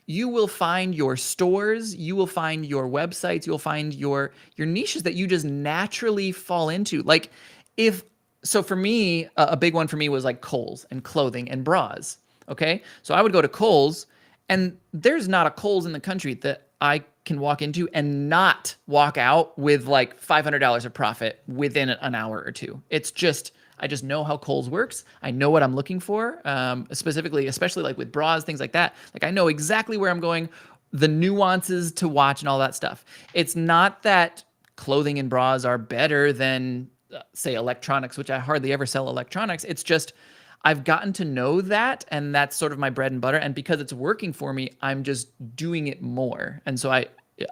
You will find your stores, you will find your websites, you'll find your niches that you just naturally fall into. Like so for me, a big one for me was like Kohl's and clothing and bras. Okay. So I would go to Kohl's, and there's not a Kohl's in the country that I can walk into and not walk out with like $500 of profit within an hour or two. It's just, I just know how Kohl's works. I know what I'm looking for, specifically, especially like with bras, things like that. Like I know exactly where I'm going, the nuances to watch and all that stuff. It's not that clothing and bras are better than, say, electronics, which I hardly ever sell electronics. It's just I've gotten to know that, and that's sort of my bread and butter. And because it's working for me, I'm just doing it more. And so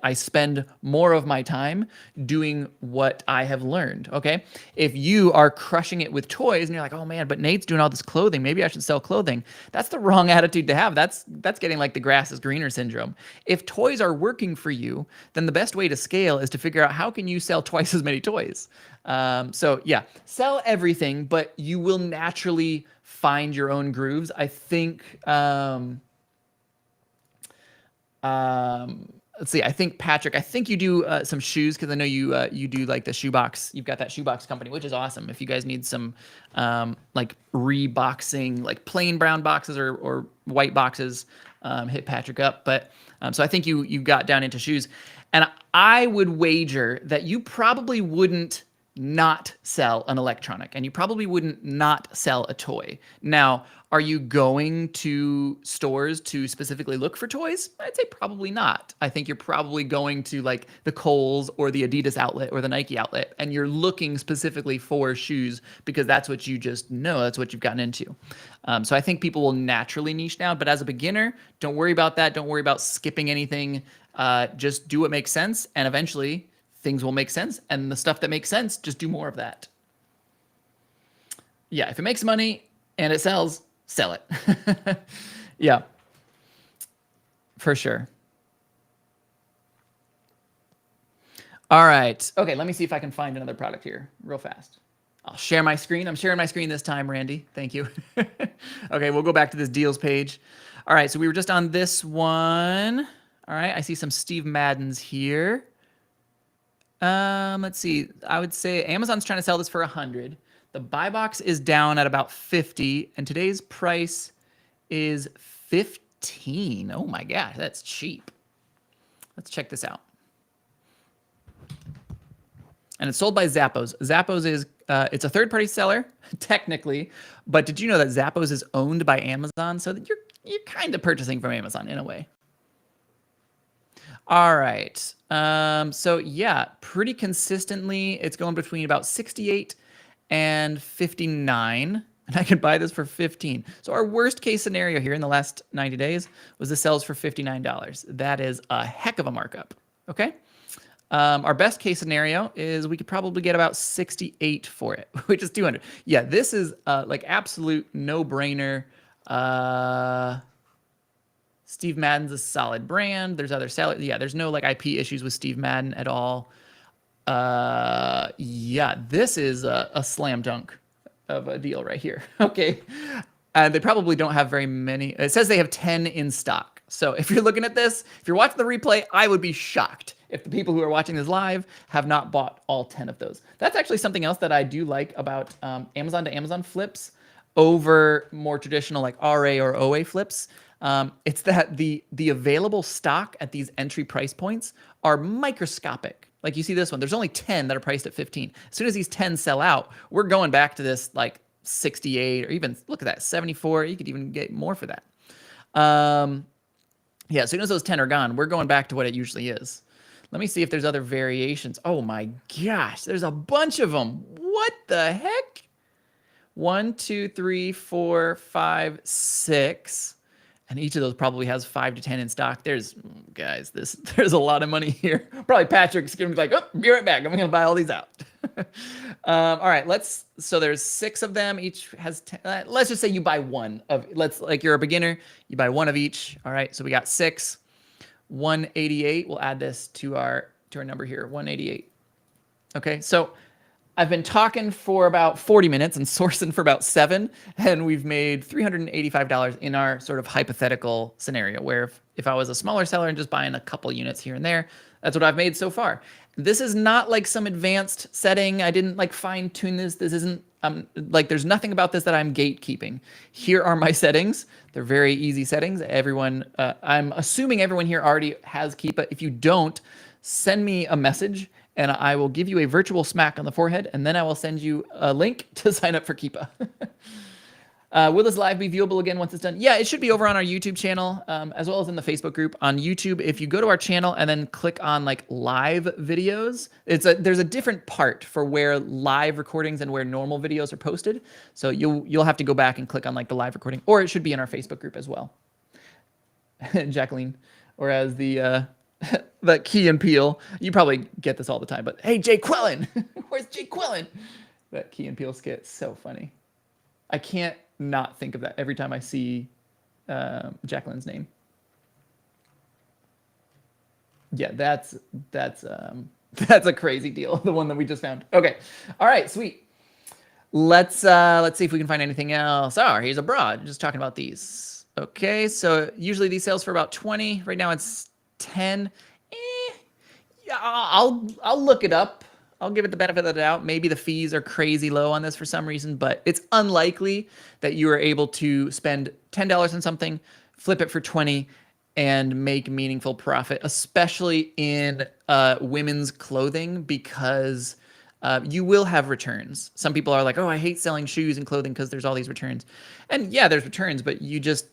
I spend more of my time doing what I have learned. Okay. If you are crushing it with toys and you're like, oh man, but Nate's doing all this clothing, maybe I should sell clothing. That's the wrong attitude to have. That's getting like the grass is greener syndrome. If toys are working for you, then the best way to scale is to figure out how can you sell twice as many toys. So yeah, sell everything, but you will naturally find your own grooves. I think, let's see. I think Patrick, I think you do some shoes, because I know you do like the shoebox. You've got that shoebox company, which is awesome. If you guys need some like reboxing, like plain brown boxes or white boxes, hit Patrick up. But so I think you got down into shoes, and I would wager that you probably wouldn't not sell an electronic, and you probably wouldn't not sell a toy. Now, are you going to stores to specifically look for toys? I'd say probably not. I think you're probably going to like the Kohl's or the Adidas outlet or the Nike outlet, and you're looking specifically for shoes because that's what you just know. That's what you've gotten into. So I think people will naturally niche down, but as a beginner, don't worry about that. Don't worry about skipping anything. Just do what makes sense, and eventually things will make sense. And the stuff that makes sense, just do more of that. Yeah, if it makes money and it sells, sell it. Yeah, for sure. All right. Okay, let me see if I can find another product here real fast. I'll share my screen. I'm sharing my screen this time, Randy. Thank you. Okay, we'll go back to this deals page. All right, so we were just on this one. All right, I see some Steve Maddens here. Let's see. I would say Amazon's trying to sell this for 100. The buy box is down at about 50, and today's price is 15. Oh my gosh, that's cheap. Let's check this out. And it's sold by Zappos. Zappos is it's a third-party seller technically, but did you know that Zappos is owned by Amazon? So that you're kind of purchasing from Amazon in a way. All right. So yeah, pretty consistently, it's going between about 68 and 59. And I could buy this for 15. So our worst case scenario here in the last 90 days was this sells for $59. That is a heck of a markup. Okay. Our best case scenario is we could probably get about 68 for it, which is 200. Yeah, this is like absolute no-brainer. Steve Madden's a solid brand. There's other sellers. Yeah, there's no like IP issues with Steve Madden at all. Yeah, this is a slam dunk of a deal right here. Okay. And they probably don't have very many. It says they have 10 in stock. So if you're looking at this, if you're watching the replay, I would be shocked if the people who are watching this live have not bought all 10 of those. That's actually something else that I do like about Amazon to Amazon flips over more traditional like RA or OA flips. It's that the available stock at these entry price points are microscopic. Like you see this one, there's only 10 that are priced at 15. As soon as these 10 sell out, we're going back to this like 68 or even look at that 74. You could even get more for that. Yeah, as soon as those 10 are gone, we're going back to what it usually is. Let me see if there's other variations. Oh my gosh, there's a bunch of them. What the heck? 1, 2, 3, 4, 5, 6. And each of those probably has 5 to 10 in stock. There's, guys, there's a lot of money here. Probably Patrick's gonna be like, oh, be right back. I'm gonna buy all these out. All right, so there's 6 of them. Each has 10. Let's just say you buy one of, like you're a beginner, you buy one of each. All right, so we got 6, 188. We'll add this to our number here, 188. Okay, so I've been talking for about 40 minutes and sourcing for about 7, and we've made $385 in our sort of hypothetical scenario where if I was a smaller seller and just buying a couple units here and there, that's what I've made so far. This is not like some advanced setting. I didn't like fine tune this. This isn't like there's nothing about this that I'm gatekeeping. Here are my settings. They're very easy settings. Everyone, I'm assuming everyone here already has Keepa. If you don't, send me a message and I will give you a virtual smack on the forehead, and then I will send you a link to sign up for Keepa. Will this live be viewable again once it's done? Yeah, it should be over on our YouTube channel, as well as in the Facebook group. On YouTube, if you go to our channel and then click on like live videos, there's a different part for where live recordings and where normal videos are posted. So you'll have to go back and click on like the live recording, or it should be in our Facebook group as well. Jacqueline, or as the Key and Peele. You probably get this all the time, but hey, Jay Quillen, where's Jay Quillen? That Key and Peele skit, so funny. I can't not think of that every time I see Jacqueline's name. Yeah, that's a crazy deal. The one that we just found. Okay, all right, sweet. Let's see if we can find anything else. Oh, here's abroad. Just talking about these. Okay, so usually these sales for about 20. Right now it's 10. Yeah, I'll look it up. I'll give it the benefit of the doubt. Maybe the fees are crazy low on this for some reason, but it's unlikely that you are able to spend $10 on something, flip it for 20, and make meaningful profit, especially in women's clothing, because you will have returns. Some people are like, oh, I hate selling shoes and clothing because there's all these returns. And yeah, there's returns, but you just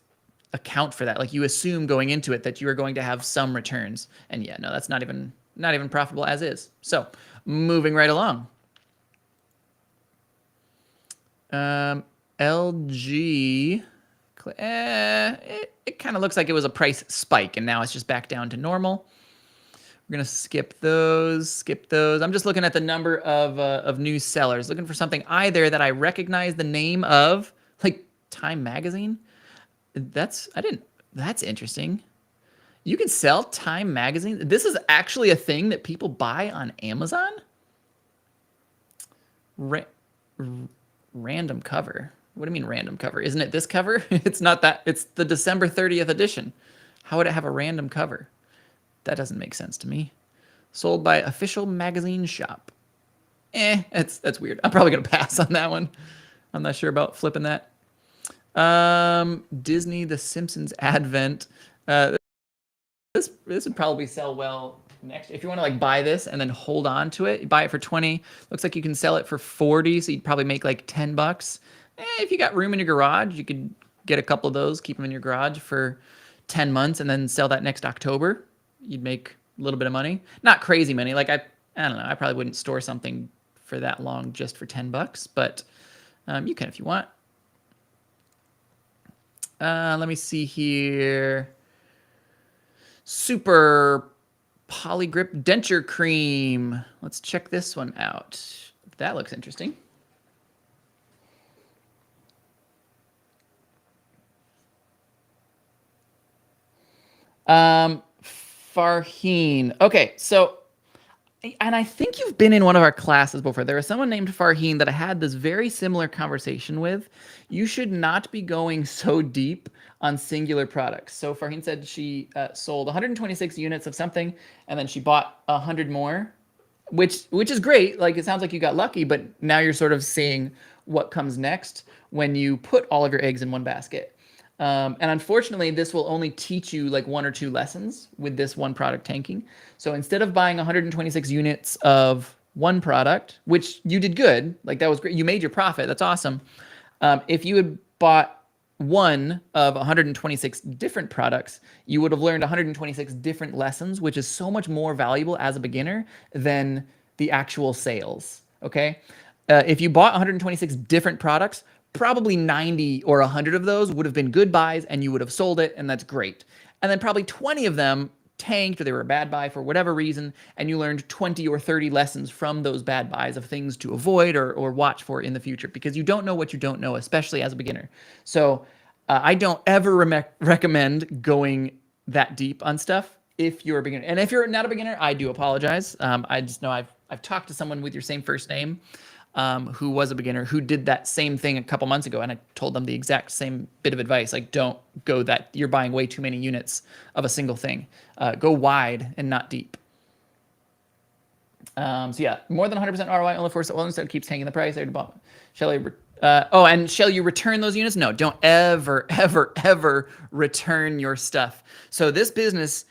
account for that. Like you assume going into it that you are going to have some returns. And yeah, no, that's not even profitable as is. So moving right along. LG, it kind of looks like it was a price spike and now it's just back down to normal. We're gonna skip those. I'm just looking at the number of new sellers, looking for something either that I recognize the name of, like Time Magazine. That's interesting. You can sell Time Magazine. This is actually a thing that people buy on Amazon? Random cover. What do you mean random cover? Isn't it this cover? It's not that. It's the December 30th edition. How would it have a random cover? That doesn't make sense to me. Sold by Official Magazine Shop. That's weird. I'm probably going to pass on that one. I'm not sure about flipping that. Disney The Simpsons Advent. This would probably sell well next. If you want to like buy this and then hold on to it, you buy it for 20. Looks like you can sell it for 40, so you'd probably make like $10. If you got room in your garage, you could get a couple of those, keep them in your garage for 10 months, and then sell that next October. You'd make a little bit of money. Not crazy money. Like I don't know. I probably wouldn't store something for that long just for $10, but you can if you want. Let me see here. Super Polygrip Denture Cream. Let's check this one out. That looks interesting. Farheen. Okay, so And I think you've been in one of our classes before. There was someone named Farheen that I had this very similar conversation with. You should not be going so deep on singular products. So Farheen said she sold 126 units of something, and then she bought 100 more, which is great. Like, it sounds like you got lucky, but now you're sort of seeing what comes next when you put all of your eggs in one basket. And unfortunately, this will only teach you like 1 or 2 lessons with this one product tanking. So instead of buying 126 units of one product, which you did good, like that was great, you made your profit, that's awesome. If you had bought one of 126 different products, you would have learned 126 different lessons, which is so much more valuable as a beginner than the actual sales. Okay. If you bought 126 different products, probably 90 or 100 of those would have been good buys and you would have sold it, and that's great. And then probably 20 of them tanked or they were a bad buy for whatever reason, and you learned 20 or 30 lessons from those bad buys of things to avoid or watch for in the future, because you don't know what you don't know, especially as a beginner. So I don't ever recommend going that deep on stuff if you're a beginner. And if you're not a beginner, I do apologize. I just know I've talked to someone with your same first name who was a beginner who did that same thing a couple months ago, and I told them the exact same bit of advice. Like, don't go that, you're buying way too many units of a single thing. Go wide and not deep. So yeah, more than 100% ROI only for well, instead keeps tanking the price. Shall you return those units? No, don't ever, ever, ever return your stuff. So this business,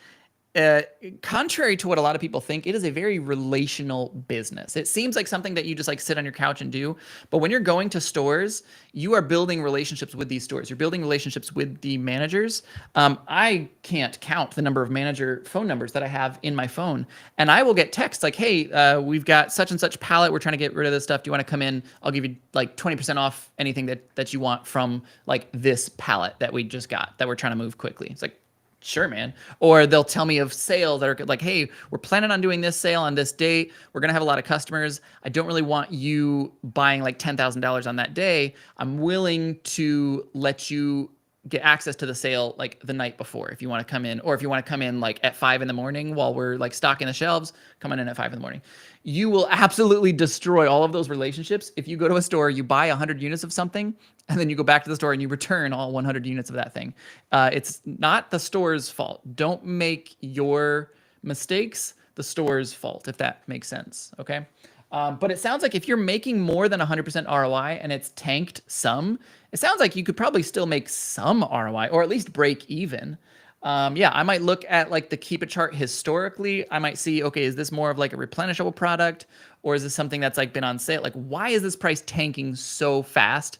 contrary to what a lot of people think, it is a very relational business. It seems like something that you just like sit on your couch and do, but when you're going to stores, you are building relationships with these stores. You're building relationships with the managers. I can't count the number of manager phone numbers that I have in my phone, and I will get texts like, "Hey, we've got such and such pallet. We're trying to get rid of this stuff. Do you want to come in? I'll give you like 20% off anything that you want from like this pallet that we just got that we're trying to move quickly." It's like, sure, man. Or they'll tell me of sales that are like, hey, we're planning on doing this sale on this date. We're going to have a lot of customers. I don't really want you buying like $10,000 on that day. I'm willing to let you get access to the sale like the night before if you want to come in, or if you want to come in like at 5 a.m. while we're like stocking the shelves, coming in at 5 a.m. You will absolutely destroy all of those relationships if you go to a store, you buy 100 units of something, and then you go back to the store and you return all 100 units of that thing. It's not the store's fault. Don't make your mistakes the store's fault, if that makes sense, okay? But it sounds like if you're making more than 100% ROI and it's tanked some, it sounds like you could probably still make some ROI or at least break even. Yeah, I might look at like the Keep It chart historically. I might see, okay, is this more of like a replenishable product, or is this something that's like been on sale? Like, why is this price tanking so fast?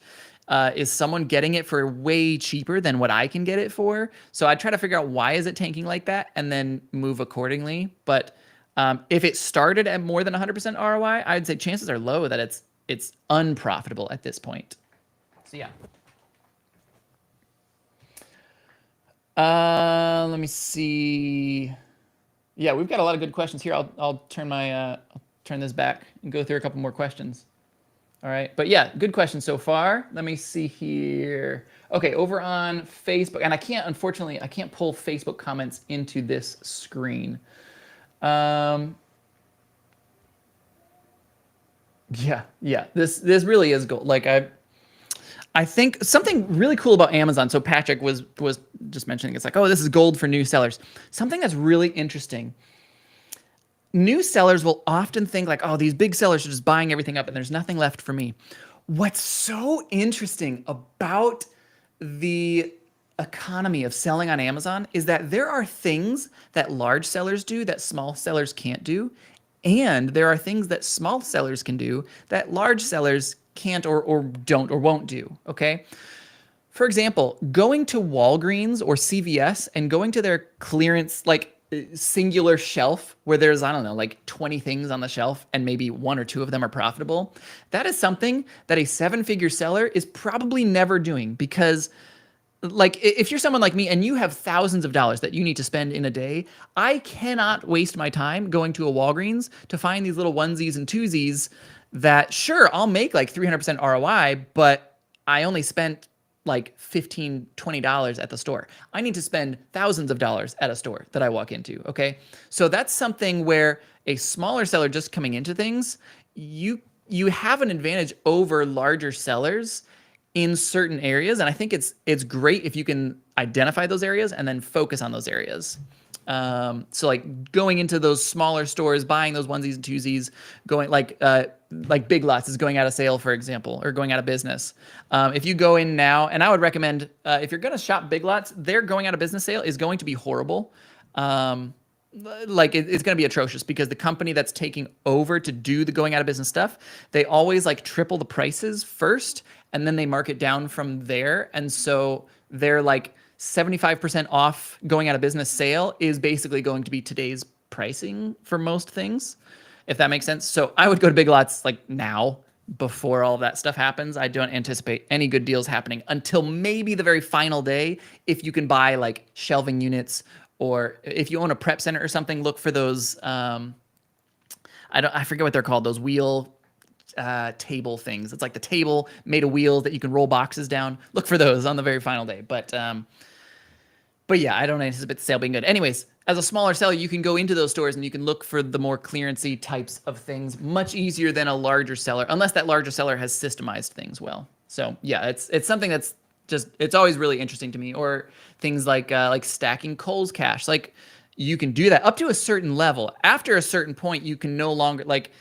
Is someone getting it for way cheaper than what I can get it for? So I try to figure out why is it tanking like that and then move accordingly. But if it started at more than 100% ROI, I'd say chances are low that it's unprofitable at this point. So yeah. Let me see. Yeah, we've got a lot of good questions here. I'll turn I'll turn this back and go through a couple more questions. All right, but yeah, good question so far. Let me see here. Okay, over on Facebook, and unfortunately, I can't pull Facebook comments into this screen. Yeah, this really is gold. Like I think something really cool about Amazon. So Patrick was just mentioning, it's like, oh, this is gold for new sellers. Something that's really interesting. New sellers will often think like, oh, these big sellers are just buying everything up and there's nothing left for me. What's so interesting about the economy of selling on Amazon is that there are things that large sellers do that small sellers can't do. And there are things that small sellers can do that large sellers can't or don't or won't do, okay? For example, going to Walgreens or CVS and going to their clearance, like singular shelf where there's, I don't know, like 20 things on the shelf and maybe 1 or 2 of them are profitable. That is something that a 7-figure seller is probably never doing, because like if you're someone like me and you have thousands of dollars that you need to spend in a day, I cannot waste my time going to a Walgreens to find these little onesies and twosies that, sure, I'll make like 300% ROI, but I only spent like $15, $20 at the store. I need to spend thousands of dollars at a store that I walk into, okay? So that's something where a smaller seller just coming into things, you have an advantage over larger sellers in certain areas, and I think it's great if you can identify those areas and then focus on those areas. So like going into those smaller stores, buying those onesies and twosies, going like Big Lots is going out of sale, for example, or going out of business. If you go in now, and I would recommend if you're gonna shop Big Lots, their going out of business sale is going to be horrible. It's going to be atrocious because the company that's taking over to do the going out of business stuff, they always like triple the prices first and then they mark it down from there. And so they're like 75% off going out of business sale is basically going to be today's pricing for most things, if that makes sense. So I would go to Big Lots like now before all of that stuff happens. I don't anticipate any good deals happening until maybe the very final day. If you can buy like shelving units, or if you own a prep center or something, look for those. I forget what they're called. Those wheel table things. It's like the table made of wheels that you can roll boxes down. Look for those on the very final day. But yeah, I don't anticipate the sale being good. Anyways, as a smaller seller, you can go into those stores and you can look for the more clearancey types of things much easier than a larger seller, unless that larger seller has systemized things well. So yeah, it's something that's just, it's always really interesting to me. Or things like stacking Kohl's Cash. Like you can do that up to a certain level. After a certain point, you can no longer, like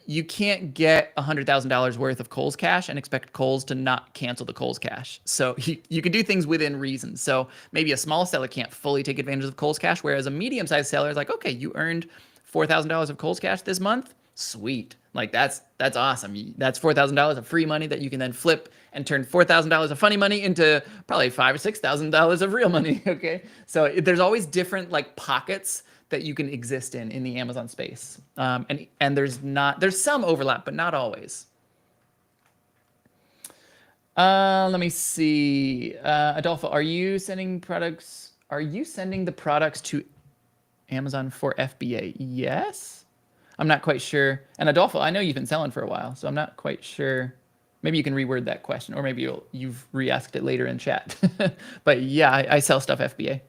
you can't get $100,000 worth of Kohl's Cash and expect Kohl's to not cancel the Kohl's Cash. So you can do things within reason. So maybe a small seller can't fully take advantage of Kohl's Cash, whereas a medium-sized seller is like, okay, you earned $4,000 of Kohl's Cash this month. Sweet. Like that's awesome. That's $4,000 of free money that you can then flip and turn $4,000 of funny money into probably $5,000 or $6,000 of real money. Okay. So there's always different like pockets that you can exist in the Amazon space. And there's some overlap, but not always. Let me see. Adolfo, are you sending the products to Amazon for FBA? Yes. I'm not quite sure. And Adolfo, I know you've been selling for a while, so I'm not quite sure. Maybe you can reword that question, or maybe you've re-asked it later in chat. But yeah, I sell stuff FBA.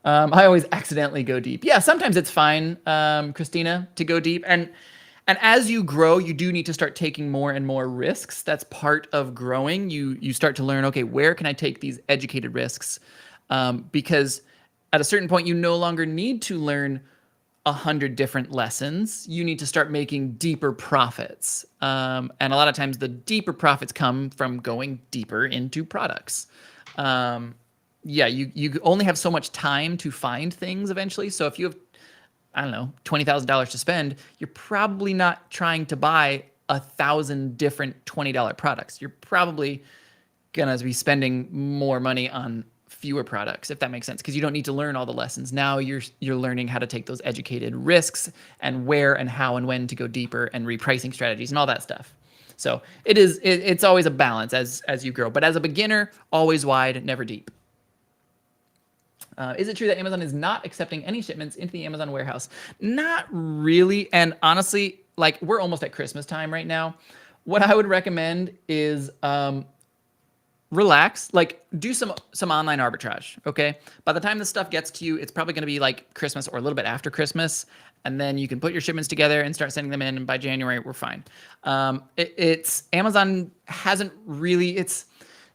I always accidentally go deep. Yeah, sometimes it's fine, Christina, to go deep. And as you grow, you do need to start taking more and more risks. That's part of growing. You start to learn, okay, where can I take these educated risks? Because at a certain point, you no longer need to learn 100 different lessons. You need to start making deeper profits. And a lot of times the deeper profits come from going deeper into products. Yeah, you only have so much time to find things eventually. So if you have, I don't know, $20,000 to spend, you're probably not trying to buy 1,000 different $20 products. You're probably gonna be spending more money on fewer products, if that makes sense, because you don't need to learn all the lessons. Now you're learning how to take those educated risks and where and how and when to go deeper and repricing strategies and all that stuff. So it's always a balance as you grow. But as a beginner, always wide, never deep. Is it true that Amazon is not accepting any shipments into the Amazon warehouse? Not really. And honestly, like we're almost at Christmas time right now. What I would recommend is relax, like do some online arbitrage. Okay. By the time this stuff gets to you, it's probably going to be like Christmas or a little bit after Christmas. And then you can put your shipments together and start sending them in. And by January, we're fine. Amazon hasn't really,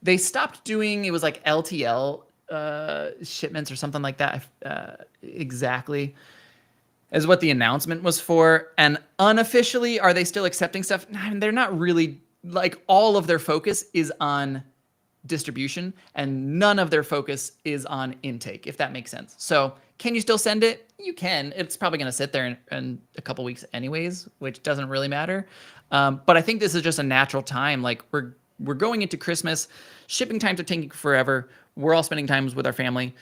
they stopped doing, it was like LTL shipments or something like that. Exactly is what the announcement was for. And unofficially, are they still accepting stuff? I mean, they're not really, like all of their focus is on distribution and none of their focus is on intake, if that makes sense. So can you still send it? You can. It's probably going to sit there in a couple weeks anyways, which doesn't really matter. But I think this is just a natural time. Like we're going into Christmas. Shipping times are taking forever. We're all spending times with our family.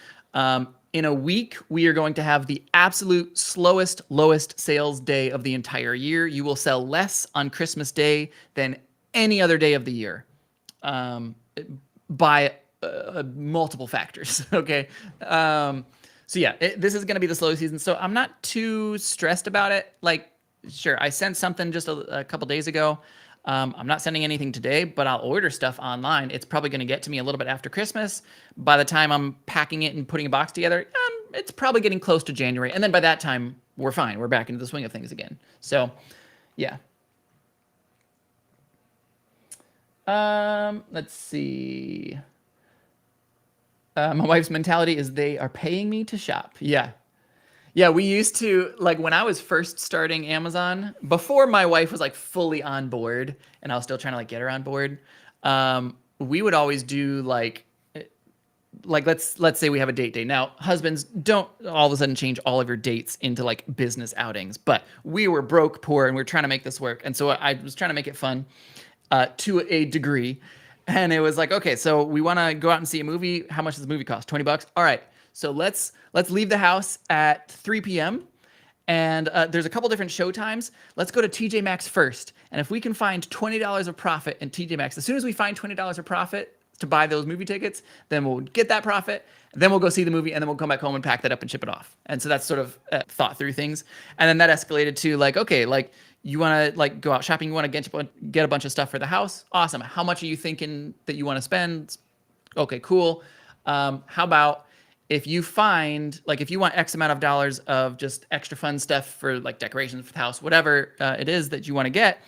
In a week, we are going to have the absolute lowest sales day of the entire year. You will sell less on Christmas Day than any other day of the year. By multiple factors. Okay. So yeah, this is going to be the slow season. So I'm not too stressed about it. Like, sure, I sent something just a couple days ago. I'm not sending anything today, but I'll order stuff online. It's probably going to get to me a little bit after Christmas. By the time I'm packing it and putting a box together, it's probably getting close to January. And then by that time, we're fine. We're back into the swing of things again. So, yeah. Let's see. My wife's mentality is they are paying me to shop. Yeah. Yeah, we used to, like, when I was first starting Amazon, before my wife was like fully on board and I was still trying to like get her on board, we would always do like let's say we have a date day. Now, husbands, don't all of a sudden change all of your dates into like business outings, but we were broke poor and we were trying to make this work. And so I was trying to make it fun to a degree. And it was like, okay, so we want to go out and see a movie. How much does the movie cost? $20? All right. So let's leave the house at 3 p.m. And there's a couple different show times. Let's go to TJ Maxx first. And if we can find $20 of profit in TJ Maxx, as soon as we find $20 of profit to buy those movie tickets, then we'll get that profit. Then we'll go see the movie, and then we'll come back home and pack that up and ship it off. And so that's sort of thought through things. And then that escalated to like, okay, like you want to like go out shopping, you want to get a bunch of stuff for the house. Awesome. How much are you thinking that you want to spend? Okay, cool. How about if you find, like, if you want X amount of dollars of just extra fun stuff for like decorations for the house, whatever it is that you want to get,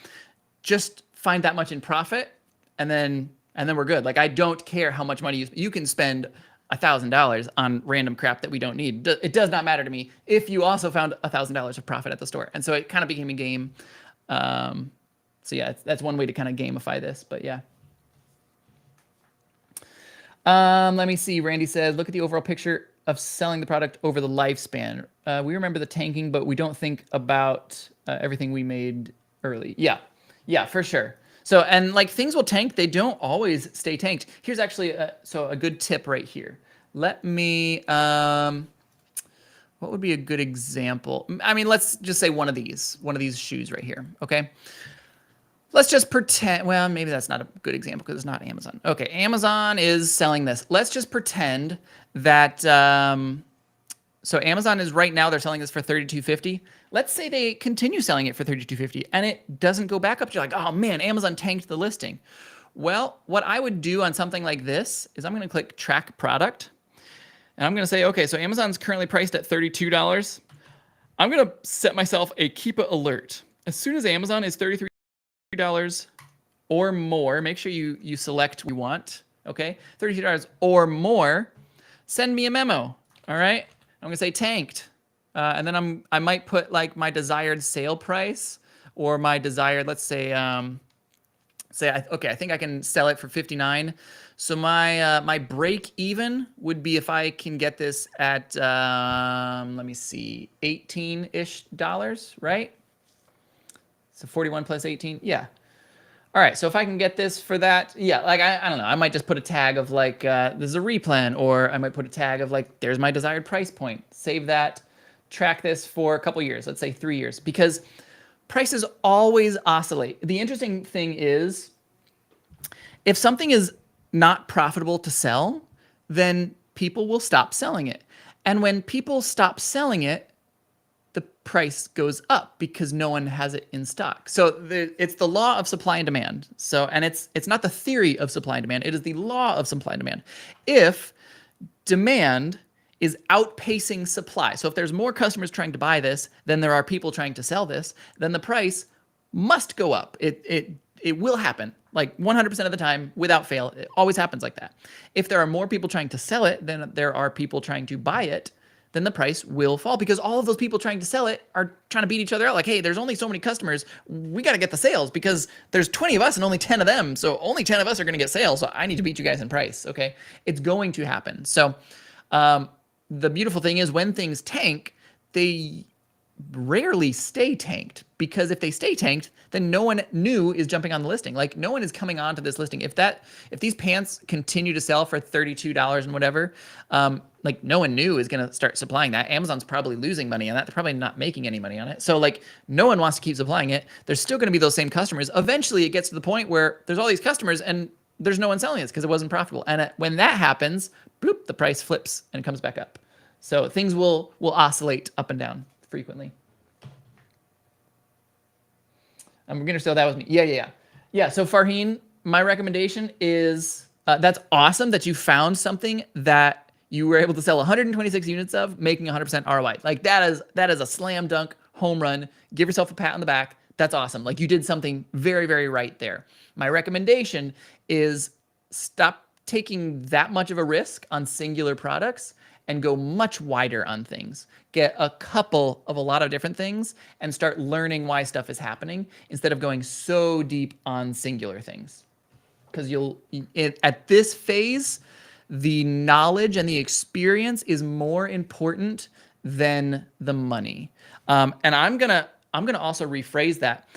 just find that much in profit, and then we're good. Like, I don't care how much money you can spend $1,000 on random crap that we don't need. It does not matter to me if you also found $1,000 of profit at the store. And so it kind of became a game. So yeah, that's one way to kind of gamify this, but yeah. Let me see. Randy said, look at the overall picture of selling the product over the lifespan. We remember the tanking, but we don't think about everything we made early. Yeah, for sure. So, and like things will tank. They don't always stay tanked. Here's actually a good tip right here. Let me, what would be a good example? I mean, let's just say one of these shoes right here. Okay. Let's just pretend, well, maybe that's not a good example because it's not Amazon. Okay, Amazon is selling this. Let's just pretend that, so Amazon is right now, they're selling this for $32.50. Let's say they continue selling it for $32.50 and it doesn't go back up. You're like, oh man, Amazon tanked the listing. Well, what I would do on something like this is I'm gonna click track product. And I'm gonna say, okay, so Amazon's currently priced at $32. I'm gonna set myself a Keepa alert. As soon as Amazon is $33 or more, make sure you select what you want, okay? $32 or more, send me a memo, all right? I'm gonna say tanked. And then I might put like my desired sale price or my desired, let's say, okay, I think I can sell it for 59. So my break even would be if I can get this at, let me see, 18-ish dollars, right? So 41 plus 18, yeah. All right, so if I can get this for that, yeah, like I don't know, I might just put a tag of like, this is a replan, or I might put a tag of like, there's my desired price point. Save that, track this for a couple years, let's say 3 years, because prices always oscillate. The interesting thing is, if something is not profitable to sell, then people will stop selling it. And when people stop selling it, the price goes up because no one has it in stock. So it's the law of supply and demand. So, and it's not the theory of supply and demand, it is the law of supply and demand. If demand is outpacing supply, so if there's more customers trying to buy this than there are people trying to sell this, then the price must go up. It will happen, like 100% of the time, without fail. It always happens like that. If there are more people trying to sell it than there are people trying to buy it, then the price will fall, because all of those people trying to sell it are trying to beat each other out. Like, hey, there's only so many customers. We got to get the sales because there's 20 of us and only 10 of them. So only 10 of us are going to get sales. So I need to beat you guys in price. Okay. It's going to happen. So the beautiful thing is when things tank, they rarely stay tanked, because if they stay tanked, then no one new is jumping on the listing. Like no one is coming onto this listing. If these pants continue to sell for $32 and whatever, like no one new is going to start supplying that. Amazon's probably losing money on that. They're probably not making any money on it. So like no one wants to keep supplying it. There's still going to be those same customers. Eventually it gets to the point where there's all these customers and there's no one selling this because it wasn't profitable. And when that happens, bloop, the price flips and comes back up. So things will oscillate up and down frequently. I'm gonna say that was me. Yeah. So Farheen, my recommendation is that's awesome that you found something that you were able to sell 126 units of, making 100% ROI. Like that is a slam dunk home run. Give yourself a pat on the back. That's awesome. Like you did something very, very right there. My recommendation is stop taking that much of a risk on singular products and go much wider on things. Get a couple of a lot of different things and start learning why stuff is happening instead of going so deep on singular things. Because at this phase, the knowledge and the experience is more important than the money. And I'm gonna also rephrase that.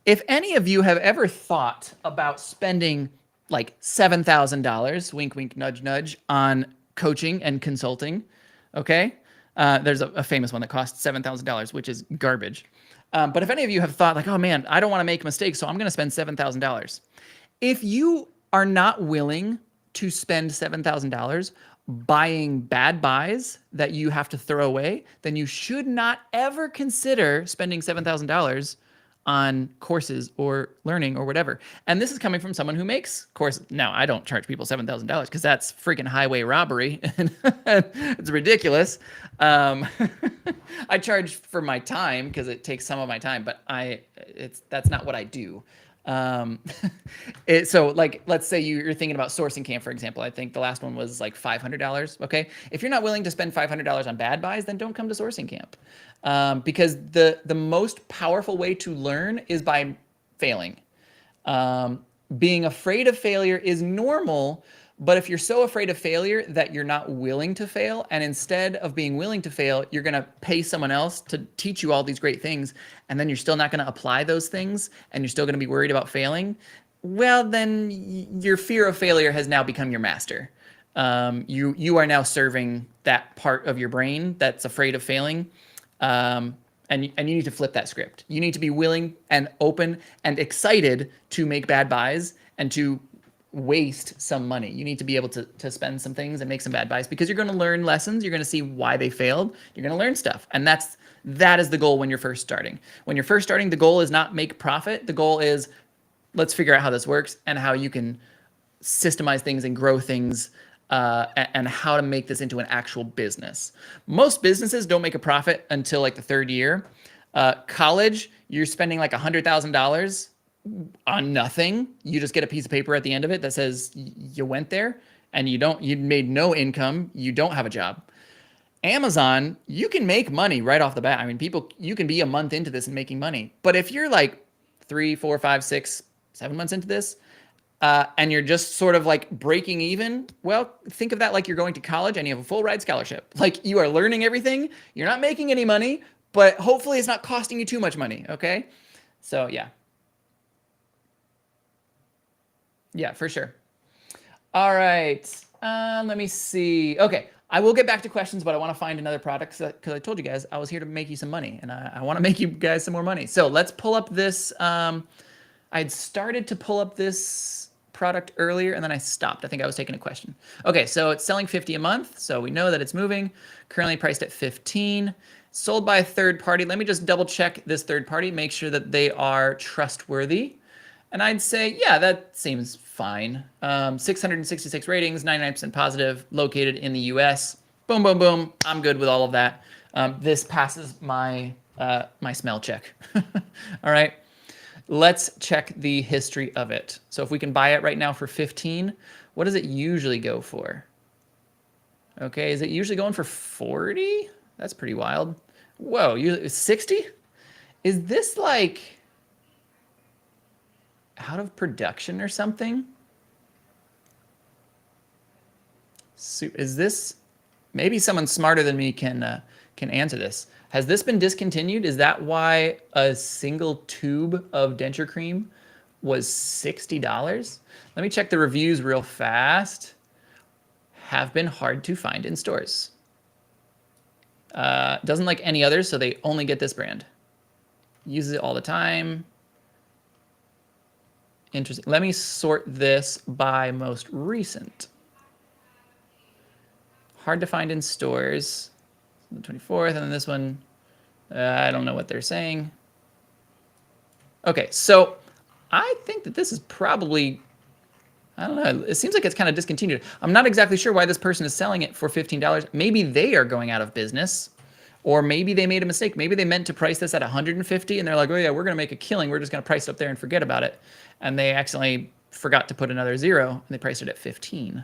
If any of you have ever thought about spending like $7,000, wink, wink, nudge, nudge, on coaching and consulting, okay? There's a famous one that costs $7,000, which is garbage. But if any of you have thought like, oh man, I don't want to make mistakes, so I'm going to spend $7,000. If you are not willing to spend $7,000 buying bad buys that you have to throw away, then you should not ever consider spending $7,000 on courses or learning or whatever. And this is coming from someone who makes courses. Now, I don't charge people $7,000 because that's freaking highway robbery. It's ridiculous. I charge for my time because it takes some of my time, but that's not what I do. So like, let's say you're thinking about Sourcing Camp, for example. I think the last one was like $500. Okay. If you're not willing to spend $500 on bad buys, then don't come to Sourcing Camp. Because the most powerful way to learn is by failing. Being afraid of failure is normal, but if you're so afraid of failure that you're not willing to fail, and instead of being willing to fail, you're going to pay someone else to teach you all these great things, and then you're still not going to apply those things, and you're still going to be worried about failing, well, then your fear of failure has now become your master. You are now serving that part of your brain that's afraid of failing. And you need to flip that script. You need to be willing and open and excited to make bad buys and to waste some money. You need to be able to spend some things and make some bad buys because you're going to learn lessons. You're going to see why they failed. You're going to learn stuff. And that is the goal when you're first starting. When you're first starting, the goal is not make profit. The goal is let's figure out how this works and how you can systemize things and grow things and how to make this into an actual business. Most businesses don't make a profit until like the third year. College, you're spending like $100,000 on nothing. You just get a piece of paper at the end of it that says you went there and you made no income. You don't have a job. Amazon, you can make money right off the bat. I mean, you can be a month into this and making money. But if you're like 3, 4, 5, 6, 7 months into this, and you're just sort of like breaking even, well, think of that like you're going to college and you have a full ride scholarship. Like you are learning everything. You're not making any money, but hopefully it's not costing you too much money. Okay. So yeah. Yeah, for sure. All right. Let me see. Okay. I will get back to questions, but I want to find another product because I told you guys I was here to make you some money and I want to make you guys some more money. So let's pull up this. I'd started to pull up this product earlier and then I stopped. I think I was taking a question. Okay. So it's selling 50 a month. So we know that it's moving. Currently priced at 15. Sold by a third party. Let me just double check this third party, make sure that they are trustworthy. And I'd say, yeah, that seems fine. 666 ratings, 99% positive, located in the US. Boom, boom, boom. I'm good with all of that. This passes my my smell check. All right. Let's check the history of it. So if we can buy it right now for 15, what does it usually go for? Okay, is it usually going for 40? That's pretty wild. Whoa, 60? Is this like out of production or something? So is this, maybe someone smarter than me can answer this. Has this been discontinued? Is that why a single tube of denture cream was $60? Let me check the reviews real fast. Have been hard to find in stores. Doesn't like any others, so they only get this brand. Uses it all the time. Interesting. Let me sort this by most recent. Hard to find in stores. The 24th, and then this one, I don't know what they're saying. Okay, so I think that this is probably, I don't know. It seems like it's kind of discontinued. I'm not exactly sure why this person is selling it for $15. Maybe they are going out of business, or maybe they made a mistake. Maybe they meant to price this at 150 and they're like, oh yeah, we're going to make a killing. We're just going to price it up there and forget about it. And they accidentally forgot to put another 0 and they priced it at 15.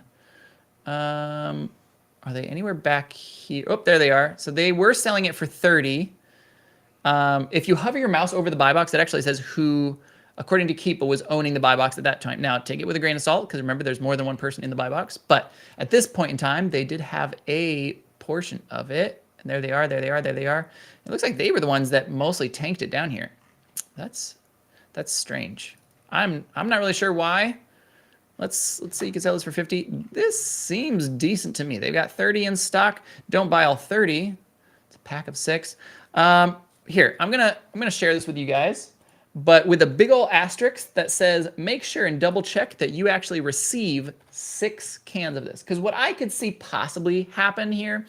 Are they anywhere back here? Oh, there they are. So they were selling it for 30. If you hover your mouse over the buy box, it actually says who, according to Keepa, was owning the buy box at that time. Now, take it with a grain of salt, because remember, there's more than one person in the buy box. But at this point in time, they did have a portion of it. And there they are, there they are, there they are. It looks like they were the ones that mostly tanked it down here. That's strange. I'm not really sure why. Let's see, you can sell this for 50. This seems decent to me. They've got 30 in stock. Don't buy all 30. It's a pack of 6. Here, I'm gonna share this with you guys, but with a big old asterisk that says, make sure and double check that you actually receive 6 cans of this. Because what I could see possibly happen here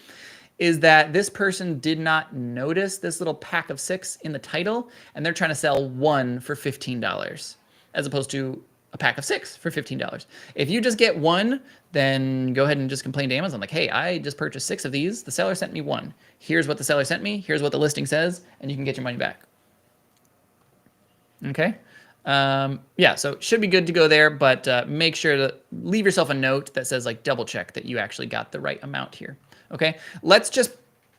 is that this person did not notice this little pack of 6 in the title, and they're trying to sell 1 for $15, as opposed to a pack of 6 for $15. If you just get 1, then go ahead and just complain to Amazon like, hey, I just purchased 6 of these. The seller sent me 1. Here's what the seller sent me. Here's what the listing says, and you can get your money back. Okay. Yeah, so it should be good to go there, but make sure to leave yourself a note that says like double check that you actually got the right amount here. Okay. Let's just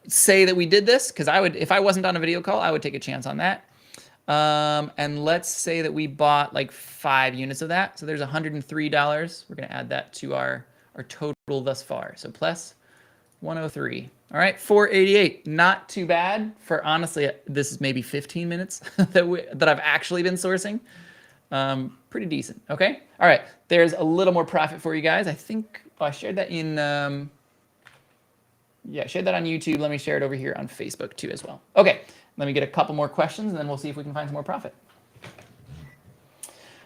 say that we did this, because I would, if I wasn't on a video call, I would take a chance on that. And let's say that we bought like 5 units of that. So there's $103. We're going to add that to our total thus far. So plus 103. All right, 488. Not too bad for, honestly, this is maybe 15 minutes that I've actually been sourcing. Pretty decent. Okay. All right. There's a little more profit for you guys. I think I shared that in, yeah, shared that on YouTube. Let me share it over here on Facebook too as well. Okay. Let me get a couple more questions, and then we'll see if we can find some more profit.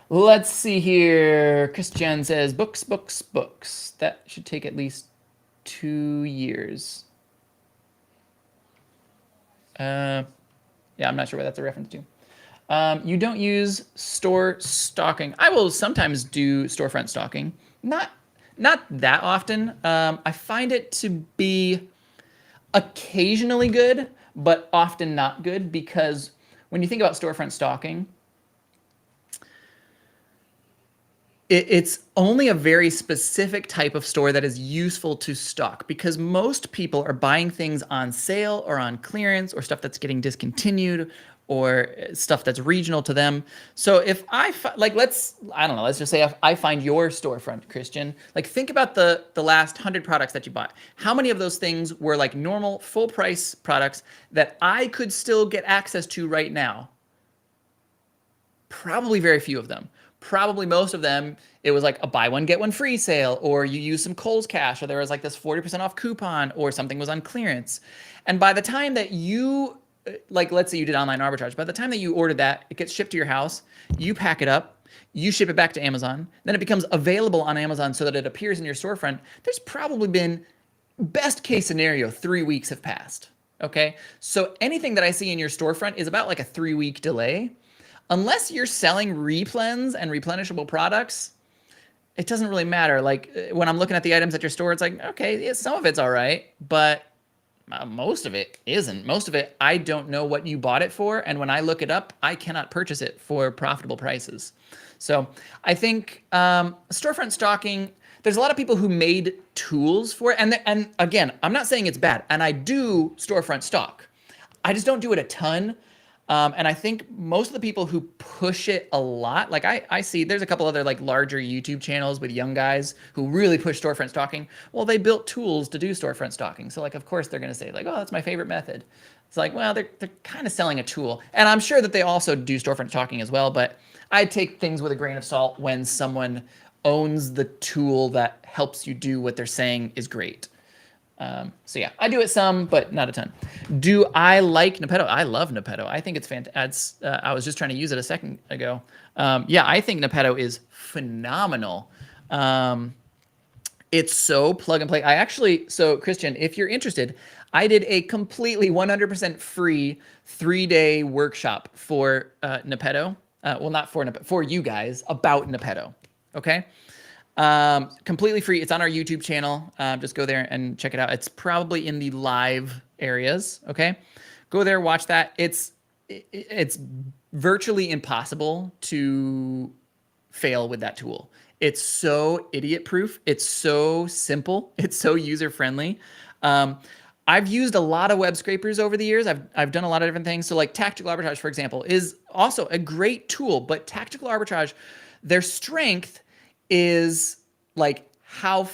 Let's see here. Christian says, books, books, books. That should take at least 2 years. Yeah, I'm not sure what that's a reference to. You don't use store stalking. I will sometimes do storefront stalking. Not that often. I find it to be occasionally good, but often not good, because when you think about storefront stalking, it's only a very specific type of store that is useful to stock, because most people are buying things on sale or on clearance or stuff that's getting discontinued or stuff that's regional to them. So if I like, let's just say if I find your storefront, Christian, like think about the last 100 products that you bought. How many of those things were like normal full price products that I could still get access to right now? Probably very few of them. Probably most of them, it was like a buy one, get one free sale, or you use some Kohl's Cash, or there was like this 40% off coupon, or something was on clearance. And by the time that you, like, let's say you did online arbitrage, by the time that you ordered that, it gets shipped to your house, you pack it up, you ship it back to Amazon, then it becomes available on Amazon so that it appears in your storefront. There's probably been, best case scenario, 3 weeks have passed. Okay. So anything that I see in your storefront is about like a 3-week delay. Unless you're selling replens and replenishable products, it doesn't really matter. Like when I'm looking at the items at your store, it's like, okay, yeah, some of it's all right, but most of it isn't. Most of it, I don't know what you bought it for. And when I look it up, I cannot purchase it for profitable prices. So I think storefront stalking, there's a lot of people who made tools for it. And again, I'm not saying it's bad. And I do storefront stock. I just don't do it a ton. And I think most of the people who push it a lot, like I see there's a couple other like larger YouTube channels with young guys who really push storefront stalking. Well, they built tools to do storefront stalking. So like, of course they're going to say like, oh, that's my favorite method. It's like, well, they're kind of selling a tool. And I'm sure that they also do storefront stalking as well, but I take things with a grain of salt when someone owns the tool that helps you do what they're saying is great. So yeah, I do it some, but not a ton. Do I like Nepeto? I love Nepeto. I think it's fantastic. I was just trying to use it a second ago. Yeah, I think Nepeto is phenomenal. It's so plug and play. So Christian, if you're interested, I did a completely 100% free 3-day workshop for Nepeto. Well, not for Nepeto, for you guys about Nepeto. Okay. Completely free. It's on our YouTube channel. Just go there and check it out. It's probably in the live areas. Okay, go there, watch that. It's virtually impossible to fail with that tool. It's so idiot proof. It's so simple. It's so user friendly. I've used a lot of web scrapers over the years. I've done a lot of different things. So like Tactical Arbitrage, for example, is also a great tool, but Tactical Arbitrage, their strength is like how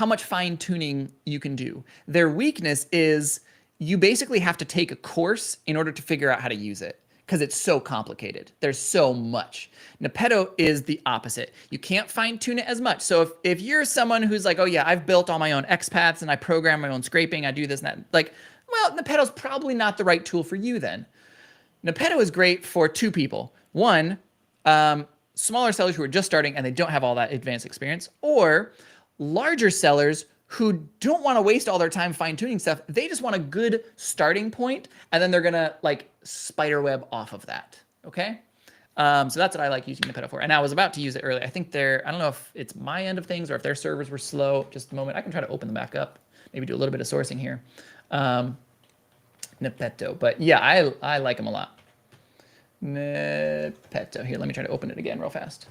much fine tuning you can do. Their weakness is you basically have to take a course in order to figure out how to use it because it's so complicated. There's so much. Nepeto is the opposite. You can't fine tune it as much. So if you're someone who's like, oh yeah, I've built all my own XPaths and I program my own scraping, I do this and that, like, well, Nepeto's probably not the right tool for you then. Nepeto is great for two people. One, smaller sellers who are just starting and they don't have all that advanced experience, or larger sellers who don't want to waste all their time fine-tuning stuff. They just want a good starting point, and then they're gonna like spiderweb off of that. Okay, so that's what I like using Nepeto for. And I was about to use it earlier. I think I don't know if it's my end of things or if their servers were slow. Just a moment. I can try to open them back up. Maybe do a little bit of sourcing here. Nepeto, but yeah, I like them a lot. Nepeto. Here, let me try to open it again real fast.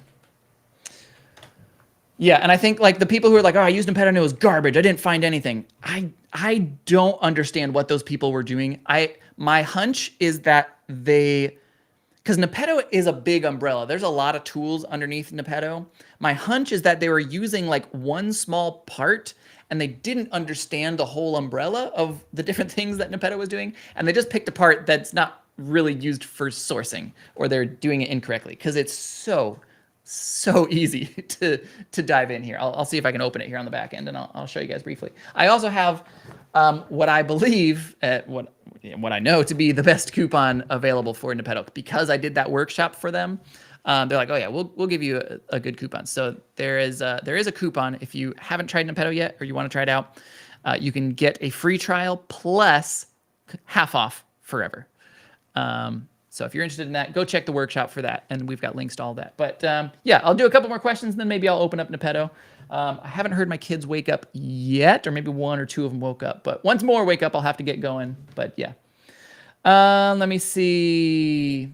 Yeah, and I think like the people who are like, oh, I used Nepeto and it was garbage. I didn't find anything. I don't understand what those people were doing. My hunch is that because Nepeto is a big umbrella. There's a lot of tools underneath Nepeto. My hunch is that they were using like one small part and they didn't understand the whole umbrella of the different things that Nepeto was doing. And they just picked a part that's not really used for sourcing, or they're doing it incorrectly because it's so easy to dive in here. I'll see if I can open it here on the back end, and I'll show you guys briefly. I also have what I believe, what I know to be the best coupon available for Nepeto, because I did that workshop for them. They're like, oh yeah, we'll give you a good coupon. So there is a coupon if you haven't tried Nepeto yet or you want to try it out. You can get a free trial plus half off forever. So if you're interested in that, go check the workshop for that. And we've got links to all that. But yeah, I'll do a couple more questions and then maybe I'll open up Nepeto. I haven't heard my kids wake up yet, or maybe one or two of them woke up. But once more wake up, I'll have to get going. But yeah. Let me see.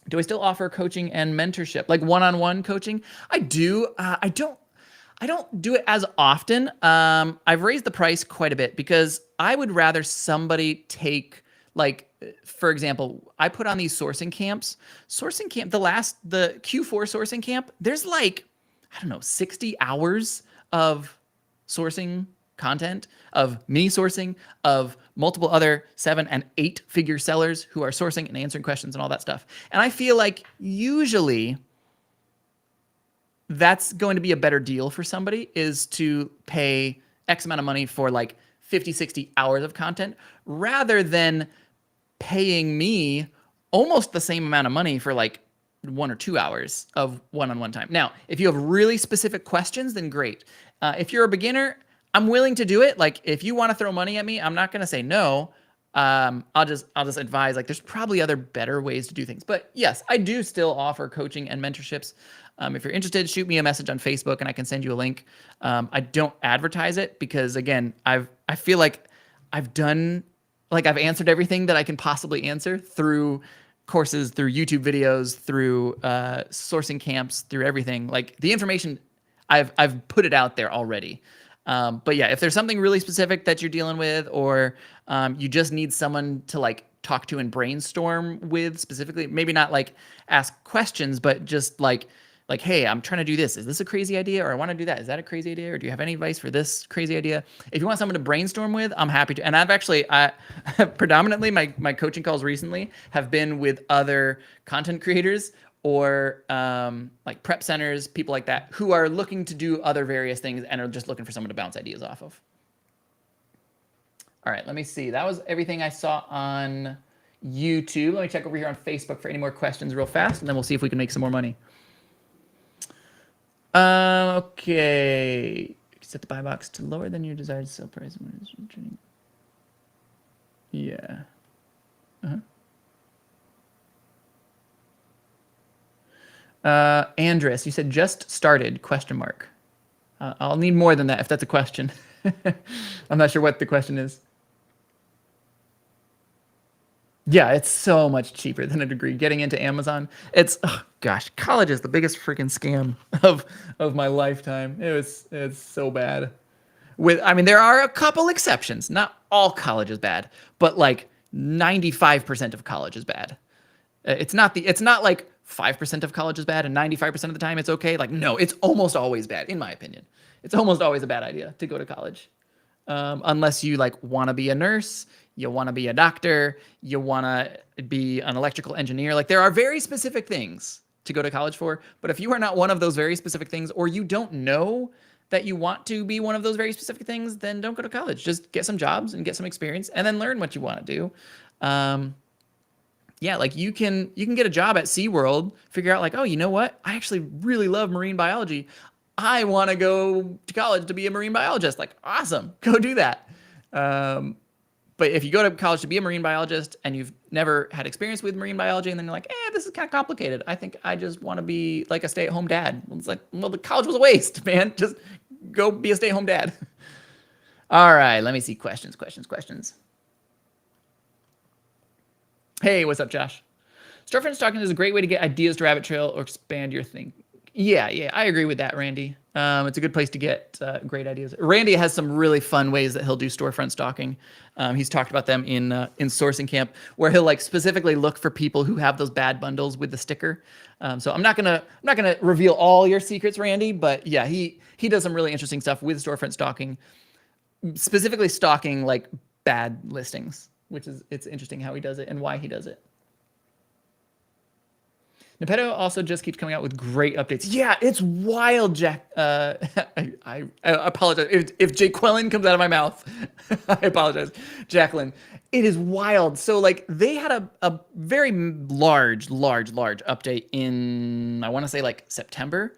Do I still offer coaching and mentorship, like one-on-one coaching? I do. I don't do it as often. I've raised the price quite a bit because I would rather somebody take, like, for example, I put on these sourcing camps. Sourcing camp, the Q4 sourcing camp, there's like, I don't know, 60 hours of sourcing content, of me sourcing, of multiple other 7- and 8-figure sellers who are sourcing and answering questions and all that stuff. And I feel like usually that's going to be a better deal for somebody, is to pay X amount of money for like 50, 60 hours of content rather than paying me almost the same amount of money for like 1 or 2 hours of one-on-one time. Now, if you have really specific questions, then great. If you're a beginner, I'm willing to do it. Like, if you want to throw money at me, I'm not going to say no. I'll just advise, like, there's probably other better ways to do things. But yes, I do still offer coaching and mentorships. If you're interested, shoot me a message on Facebook and I can send you a link. I don't advertise it because, again, I feel like I've answered everything that I can possibly answer through courses, through YouTube videos, through sourcing camps, through everything. Like, the information, I've put it out there already. But yeah, if there's something really specific that you're dealing with, or you just need someone to like talk to and brainstorm with specifically, maybe not like ask questions, but just like, hey, I'm trying to do this. Is this a crazy idea? Or I want to do that. Is that a crazy idea? Or do you have any advice for this crazy idea? If you want someone to brainstorm with, I'm happy to. And I've actually, predominantly my coaching calls recently have been with other content creators or like prep centers, people like that, who are looking to do other various things and are just looking for someone to bounce ideas off of. All right, let me see. That was everything I saw on YouTube. Let me check over here on Facebook for any more questions real fast, and then we'll see if we can make some more money. Okay. Set the buy box to lower than your desired sell price. Yeah. Andres, you said just started, question mark. I'll need more than that if that's a question. I'm not sure what the question is. Yeah, it's so much cheaper than a degree. Getting into Amazon, it's oh gosh, college is the biggest freaking scam of my lifetime. It's so bad. I mean, there are a couple exceptions. Not all college is bad, but like 95% of college is bad. It's not like 5% of college is bad and 95% of the time it's okay. Like no, it's almost always bad in my opinion. It's almost always a bad idea to go to college. Unless you like want to be a nurse, you want to be a doctor, you want to be an electrical engineer. Like there are very specific things to go to college for. But if you are not one of those very specific things, or you don't know that you want to be one of those very specific things, then don't go to college. Just get some jobs and get some experience, and then learn what you want to do. Yeah, like you can get a job at SeaWorld, figure out like, oh, you know what? I actually really love marine biology. I want to go to college to be a marine biologist. Like, awesome, go do that. But if you go to college to be a marine biologist and you've never had experience with marine biology, and then you're like, this is kind of complicated. I think I just want to be like a stay-at-home dad. It's like, well, the college was a waste, man. Just go be a stay-at-home dad. All right, let me see questions. Hey, what's up, Josh? Storefront stocking is a great way to get ideas to rabbit trail or expand your thing. Yeah, I agree with that, Randy. It's a good place to get great ideas. Randy has some really fun ways that he'll do storefront stalking. He's talked about them in Sourcing Camp, where he'll like specifically look for people who have those bad bundles with the sticker. So I'm not gonna reveal all your secrets, Randy, but yeah, he does some really interesting stuff with storefront stalking, specifically stalking like bad listings, it's interesting how he does it and why he does it. Nepedo also just keeps coming out with great updates. Yeah, it's wild, Jack. I apologize. If Jaqueline comes out of my mouth, I apologize. Jacqueline, it is wild. So like they had a very large update in, I want to say like September.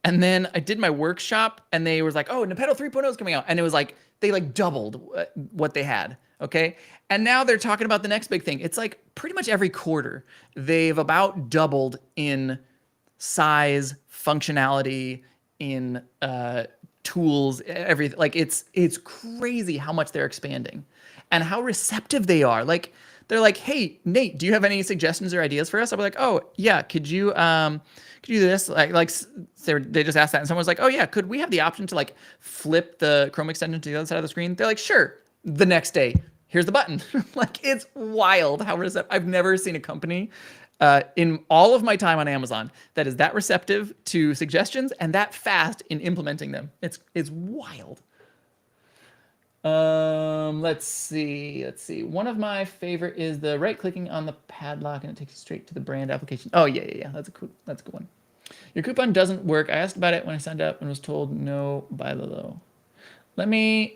And then I did my workshop and they was like, oh, Nepedo 3.0 is coming out. And it was like, they like doubled what they had. Okay. And now they're talking about the next big thing. It's like pretty much every quarter, they've about doubled in size, functionality, in tools, everything. Like it's crazy how much they're expanding and how receptive they are. Like they're like, hey, Nate, do you have any suggestions or ideas for us? I'll be like, oh yeah, could you do this? Like they just asked that and someone was like, oh yeah, could we have the option to like flip the Chrome extension to the other side of the screen? They're like, sure. The next day, here's the button. Like it's wild how receptive. I've never seen a company in all of my time on Amazon that is that receptive to suggestions and that fast in implementing them. It's wild. Let's see. One of my favorite is the right clicking on the padlock and it takes you straight to the brand application. Oh yeah. That's a good one. Your coupon doesn't work. I asked about it when I signed up and was told no by the low. Let me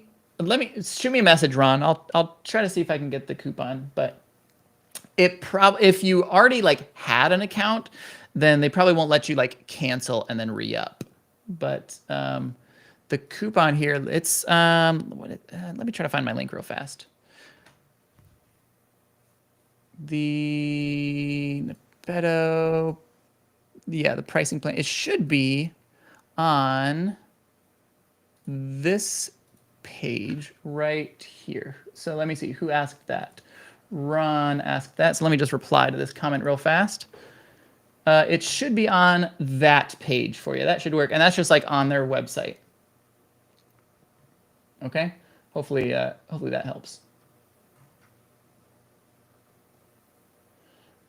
shoot me a message, Ron. I'll try to see if I can get the coupon, but if you already like had an account, then they probably won't let you like cancel and then re-up. But the coupon here, it's let me try to find my link real fast. The Nepedo, yeah, the pricing plan, it should be on this page right here. So let me see who asked that. Ron asked that. So let me just reply to this comment real fast. It should be on that page for you. That should work. And that's just like on their website. Okay. Hopefully that helps.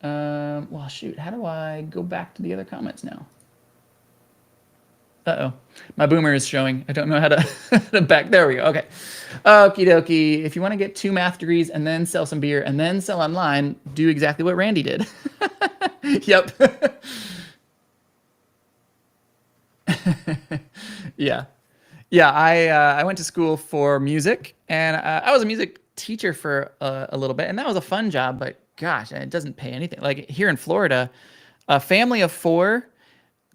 Well, shoot. How do I go back to the other comments now? Uh-oh, my boomer is showing. I don't know how to back. There we go. Okay. Okie dokie. If you want to get 2 math degrees and then sell some beer and then sell online, do exactly what Randy did. Yep. Yeah. I went to school for music and I was a music teacher for a little bit and that was a fun job, but gosh, it doesn't pay anything. Like here in Florida, a family of 4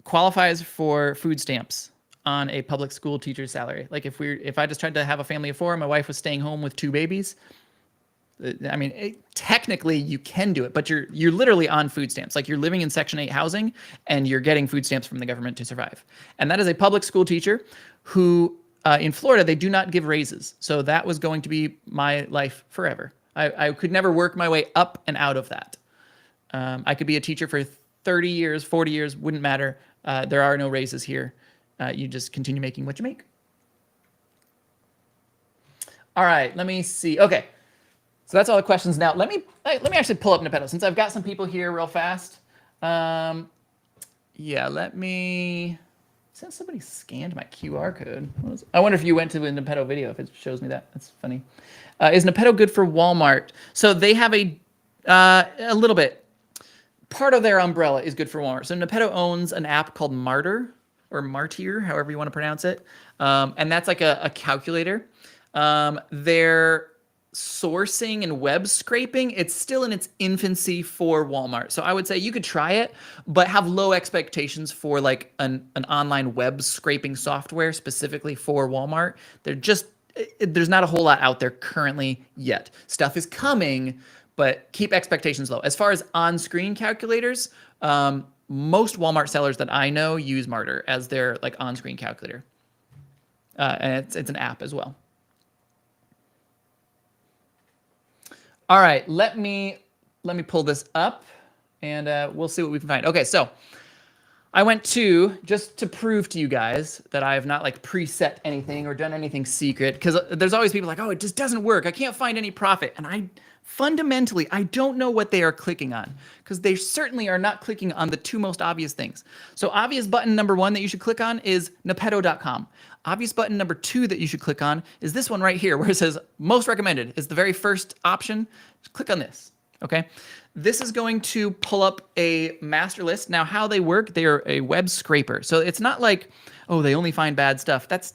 qualifies for food stamps on a public school teacher's salary. Like if I just tried to have a family of 4, my wife was staying home with 2 babies, I mean, technically you can do it, but you're literally on food stamps. Like you're living in Section 8 housing and you're getting food stamps from the government to survive. And that is a public school teacher who in Florida, they do not give raises. So that was going to be my life forever. I could never work my way up and out of that. I could be a teacher for 30 years, 40 years, wouldn't matter. There are no raises here. You just continue making what you make. All right, let me see. Okay, so that's all the questions. Now let me actually pull up Nepeto since I've got some people here real fast. Yeah, let me. Since somebody scanned my QR code, I wonder if you went to the Nepeto video. If it shows me that, that's funny. Is Nepeto good for Walmart? So they have a little bit. Part of their umbrella is good for Walmart. So Nepeto owns an app called Martyr or Martyr, however you want to pronounce it, and that's like a calculator. Their sourcing and web scraping, it's still in its infancy for Walmart. So I would say you could try it, but have low expectations for like an online web scraping software specifically for Walmart. There's not a whole lot out there currently yet. Stuff is coming, but keep expectations low. As far as on-screen calculators, most Walmart sellers that I know use Martyr as their like on-screen calculator. And it's an app as well. All right, let me pull this up and we'll see what we can find. Okay, so I went to, just to prove to you guys that I have not like preset anything or done anything secret, because there's always people like, oh, it just doesn't work. I can't find any profit. And fundamentally, I don't know what they are clicking on, because they certainly are not clicking on the two most obvious things. So obvious button number one that you should click on is Nepeto.com. Obvious button number two that you should click on is this one right here, where it says most recommended. It's the very first option. Just click on this, okay? This is going to pull up a master list. Now, how they work, they are a web scraper. So it's not like, oh, they only find bad stuff. That's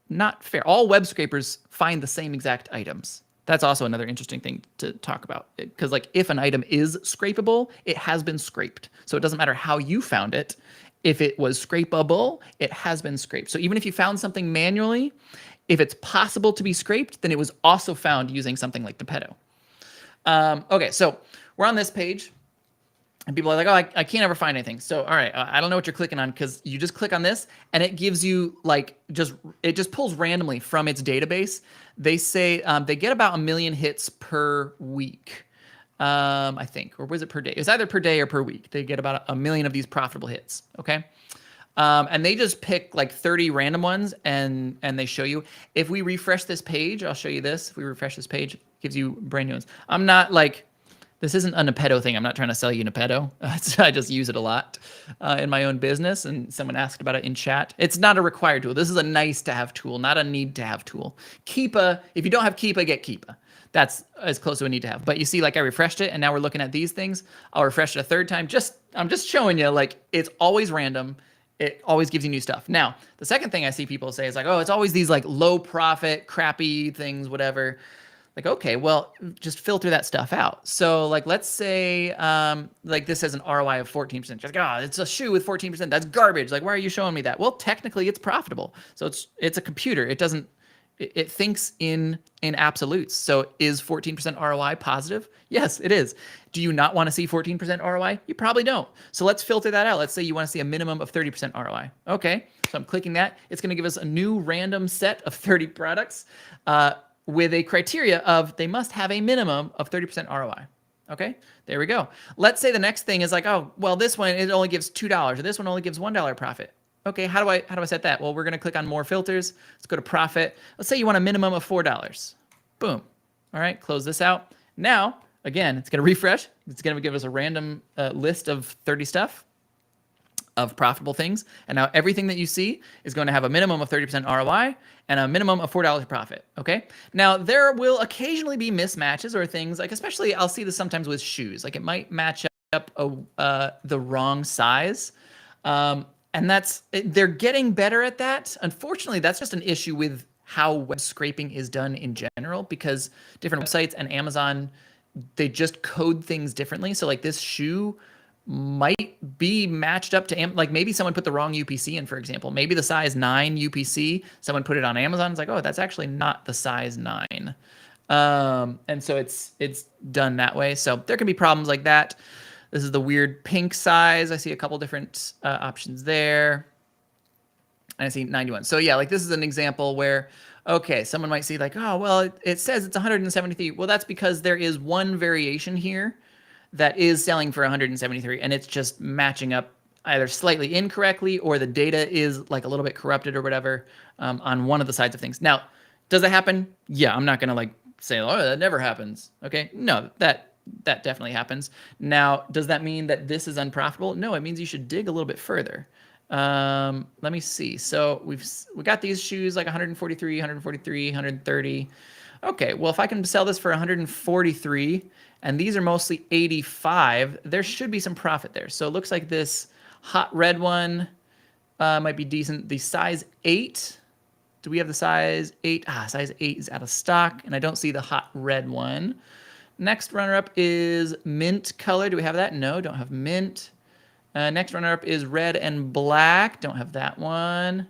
not fair. All web scrapers find the same exact items. That's also another interesting thing to talk about, because like if an item is scrapable, it has been scraped. So it doesn't matter how you found it. If it was scrapable, it has been scraped. So even if you found something manually, if it's possible to be scraped, then it was also found using something like Nepeto. Okay, so we're on this page and people are like, oh, I can't ever find anything. So, all right, I don't know what you're clicking on, because you just click on this and it gives you like, it just pulls randomly from its database. They say they get about 1 million hits per week, I think, or was it per day? It's either per day or per week. They get about 1 million of these profitable hits, okay? And they just pick like 30 random ones and they show you. If we refresh this page, I'll show you this. If we refresh this page, it gives you brand new ones. I'm not like, this isn't a Nepeto thing. I'm not trying to sell you Nepeto. I just use it a lot in my own business, and someone asked about it in chat. It's not a required tool. This is a nice to have tool, not a need to have tool. Keepa, if you don't have Keepa, get Keepa. That's as close to a need to have. But you see, like I refreshed it and now we're looking at these things. I'll refresh it a third time. I'm just showing you, like, it's always random. It always gives you new stuff. Now, the second thing I see people say is like, oh, it's always these like low profit, crappy things, whatever. Like, okay, well, just filter that stuff out. So like, let's say like this has an ROI of 14%. Just like, oh, it's a shoe with 14%. That's garbage. Like, why are you showing me that? Well, technically it's profitable. So it's a computer. It thinks in absolutes. So is 14% ROI positive? Yes, it is. Do you not want to see 14% ROI? You probably don't. So let's filter that out. Let's say you want to see a minimum of 30% ROI. Okay, so I'm clicking that. It's going to give us a new random set of 30 products with a criteria of they must have a minimum of 30% ROI. Okay, there we go. Let's say the next thing is like, oh, well, this one, it only gives $2, or this one only gives $1 profit. Okay, how do I set that? Well, we're going to click on more filters. Let's go to profit. Let's say you want a minimum of $4. Boom. All right, close this out. Now, again, it's going to refresh. It's going to give us a random list of 30 stuff of profitable things. And now everything that you see is going to have a minimum of 30% ROI and a minimum of $4 profit. Okay. Now there will occasionally be mismatches or things like, especially I'll see this sometimes with shoes. Like it might match up the wrong size. And they're getting better at that. Unfortunately, that's just an issue with how web scraping is done in general, because different websites and Amazon, they just code things differently. So like this shoe might be matched up to, like maybe someone put the wrong UPC in, for example. Maybe the size 9 UPC, someone put it on Amazon. It's like, oh, that's actually not the size 9. And so it's done that way. So there can be problems like that. This is the weird pink size. I see a couple different options there. And I see 91. So yeah, like this is an example where, okay, someone might see like, oh, well, it says it's 173. Well, that's because there is one variation here that is selling for 173, and it's just matching up either slightly incorrectly or the data is like a little bit corrupted or whatever on one of the sides of things. Now, does that happen? Yeah, I'm not gonna like say, oh, that never happens. Okay, no, that definitely happens. Now, does that mean that this is unprofitable? No, it means you should dig a little bit further. Let me see. So we got these shoes like 143, 143, 130. Okay, well, if I can sell this for 143 and these are mostly 85, there should be some profit there. So it looks like this hot red one might be decent. The size 8. Do we have the size 8? Size 8 is out of stock, and I don't see the hot red one. Next runner-up is mint color. Do we have that? No, don't have mint. Next runner-up is red and black. Don't have that one.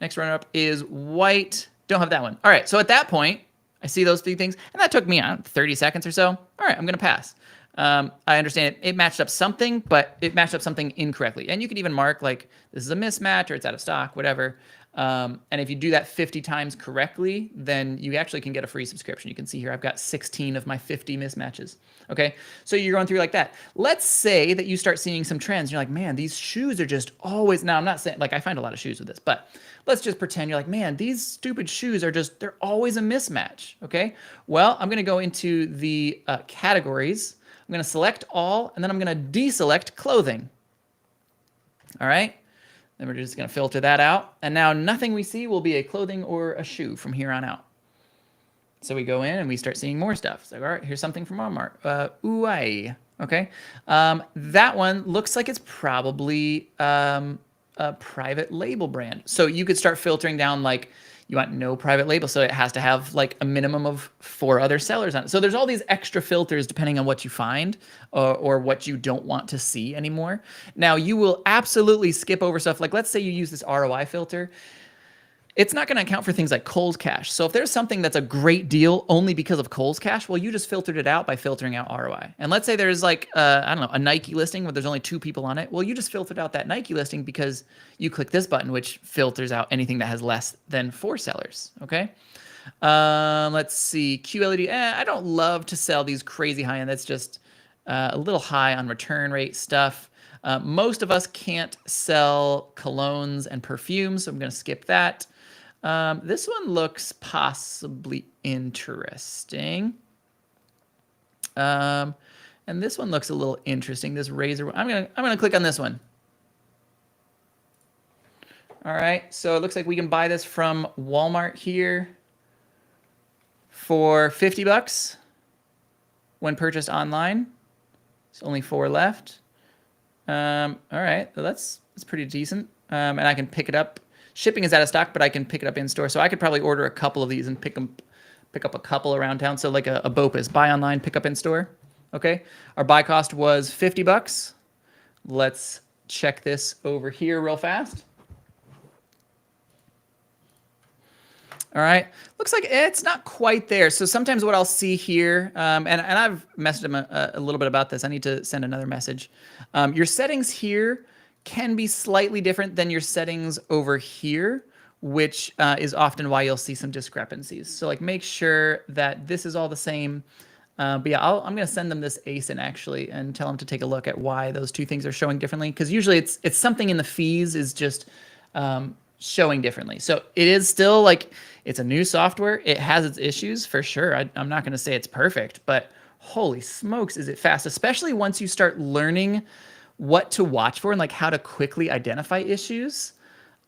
Next runner-up is white. Don't have that one. All right, so at that point, I see those 3 things, and that took me 30 seconds or so. All right, I'm going to pass. I understand it matched up something, but it matched up something incorrectly. And you could even mark like this is a mismatch or it's out of stock, whatever. And if you do that 50 times correctly, then you actually can get a free subscription. You can see here I've got 16 of my 50 mismatches. Okay, so you're going through like that. Let's say that you start seeing some trends. You're like, man, these shoes are just always. Now I'm not saying like I find a lot of shoes with this, but let's just pretend you're like, man, these stupid shoes are just they're always a mismatch. Okay, well I'm going to go into the categories. I'm going to select all, and then I'm going to deselect clothing. All right. Then we're just going to filter that out. And now nothing we see will be a clothing or a shoe from here on out. So we go in and we start seeing more stuff. So, all right, here's something from Walmart. Ouai. Okay. That one looks like it's probably a private label brand. So you could start filtering down like, you want no private label, so it has to have like a minimum of 4 other sellers on it. So there's all these extra filters depending on what you find or what you don't want to see anymore. Now you will absolutely skip over stuff like, let's say you use this ROI filter. It's not going to account for things like Kohl's Cash. So if there's something that's a great deal only because of Kohl's Cash, well, you just filtered it out by filtering out ROI. And let's say there's like, I don't know, a Nike listing where there's only 2 people on it. Well, you just filtered out that Nike listing because you click this button, which filters out anything that has less than 4 sellers. Okay. Let's see. QLED. I don't love to sell these crazy high end. That's just a little high on return rate stuff. Most of us can't sell colognes and perfumes, so I'm going to skip that. This one looks possibly interesting. And this one looks a little interesting. This razor. I'm gonna click on this one. All right. So it looks like we can buy this from Walmart here for $50 when purchased online. There's only 4 left. All right. So that's pretty decent. And I can pick it up. Shipping is out of stock, but I can pick it up in store. So I could probably order a couple of these and pick up a couple around town. So like a BOPIS, buy online, pick up in store. Okay. Our buy cost was $50. Let's check this over here real fast. All right. Looks like it's not quite there. So sometimes what I'll see here, and I've messaged him a little bit about this. I need to send another message. Your settings here can be slightly different than your settings over here, which is often why you'll see some discrepancies. So like make sure that this is all the same. But yeah, I'm going to send them this ASIN actually and tell them to take a look at why those 2 things are showing differently. Because usually it's something in the fees is just showing differently. So it is still like it's a new software. It has its issues for sure. I'm not going to say it's perfect, but holy smokes, is it fast, especially once you start learning what to watch for and like how to quickly identify issues.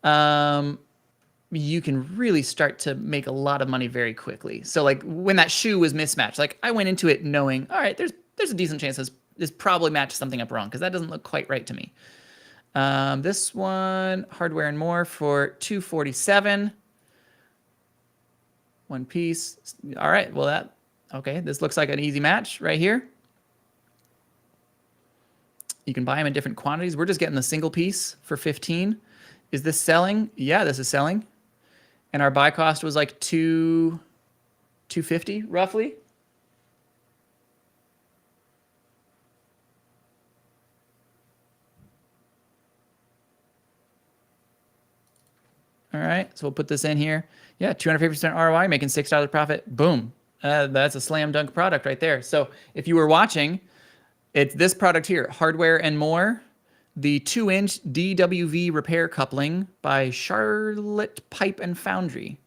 You can really start to make a lot of money very quickly. So like when that shoe was mismatched, like I went into it knowing, all right, there's a decent chance this probably matched something up wrong because that doesn't look quite right to me. This one, Hardware and More for $247. 1 piece. All right, well okay, this looks like an easy match right here. You can buy them in different quantities. We're just getting the single piece for 15. Is this selling? Yeah, this is selling. And our buy cost was like 2 250 roughly. All right, so we'll put this in here. Yeah, 250% ROI, making $6 profit. Boom. That's a slam dunk product right there. So if you were watching, it's this product here, Hardware and More, the 2-inch DWV repair coupling by Charlotte Pipe and Foundry.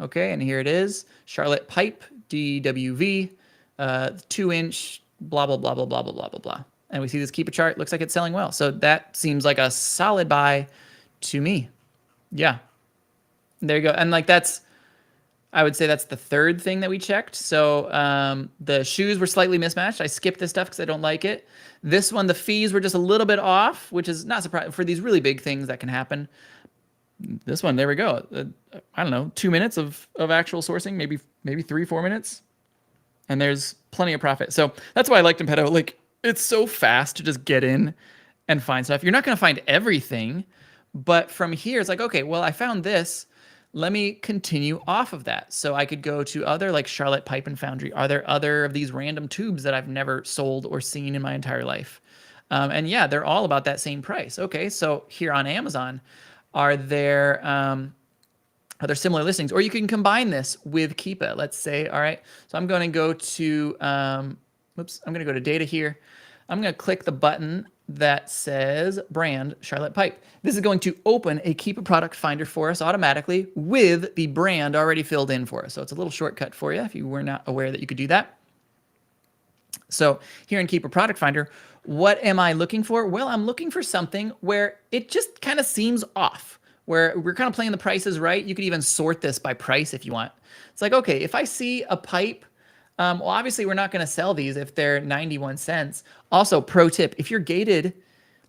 Okay, and here it is, Charlotte Pipe, DWV, 2-inch, blah, blah, blah, blah, blah, blah, blah, blah, blah. And we see this Keepa chart, looks like it's selling well. So that seems like a solid buy to me. Yeah. There you go. And like I would say that's the third thing that we checked. So the shoes were slightly mismatched. I skipped this stuff because I don't like it. This one, the fees were just a little bit off, which is not surprising for these really big things that can happen. This one, there we go. I don't know, 2 minutes of actual sourcing, maybe 3-4 minutes. And there's plenty of profit. So that's why I liked Impeto. Like, it's so fast to just get in and find stuff. You're not going to find everything, but from here, it's like, okay, well, I found this. Let me continue off of that. So I could go to other like Charlotte Pipe and Foundry. Are there other of these random tubes that I've never sold or seen in my entire life? And yeah, they're all about that same price. Okay, so here on Amazon, are there similar listings? Or you can combine this with Keepa. Let's say, all right, so I'm going to go to, I'm going to go to data here. I'm going to click the button that says brand Charlotte Pipe. This is going to open a Keepa product finder for us automatically with the brand already filled in for us. So it's a little shortcut for you if you were not aware that you could do that. So here in Keepa product finder, what am I looking for? Well, I'm looking for something where it just kind of seems off, where we're kind of playing the prices right. You could even sort this by price if you want. It's like, okay, if I see a pipe, well, obviously we're not going to sell these if they're 91 cents. Also, pro tip, if you're gated,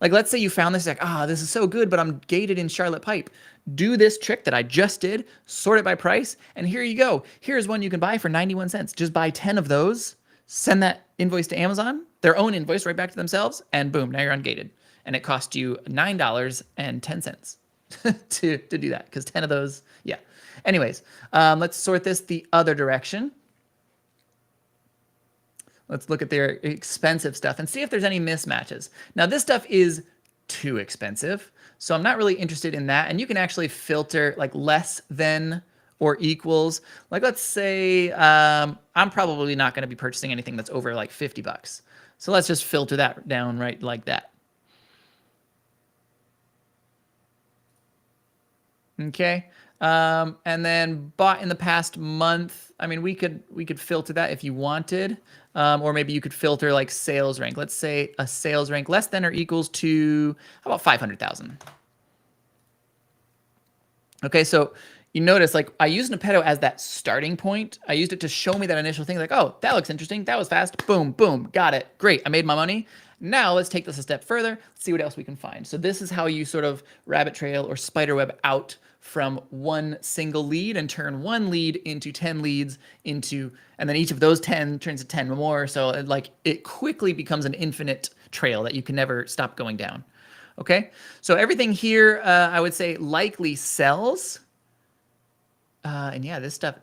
like let's say you found this, like, this is so good, but I'm gated in Charlotte Pipe. Do this trick that I just did, sort it by price, and here you go. Here's one you can buy for 91 cents. Just buy 10 of those, send that invoice to Amazon, their own invoice right back to themselves, and boom, now you're ungated. And it cost you $9.10 to do that, because 10 of those, yeah. Anyways, let's sort this the other direction. Let's look at their expensive stuff and see if there's any mismatches. Now, this stuff is too expensive, so I'm not really interested in that. And you can actually filter like less than or equals. Like, let's say I'm probably not going to be purchasing anything that's over like 50 bucks. So let's just filter that down right like that. Okay. And then bought in the past month. I mean, we could filter that if you wanted, or maybe you could filter like sales rank. Let's say a sales rank less than or equals to, how about 500,000? Okay, so you notice like I used Impeto as that starting point. I used it to show me that initial thing, like, oh, that looks interesting. That was fast. Boom, boom, got it. Great, I made my money. Now let's take this a step further. Let's see what else we can find. So this is how you sort of rabbit trail or spiderweb out from one single lead and turn one lead into 10 leads into, and then each of those 10 turns to 10 more. So like it quickly becomes an infinite trail that you can never stop going down. Okay, so everything here, I would say likely sells. And yeah, this stuff,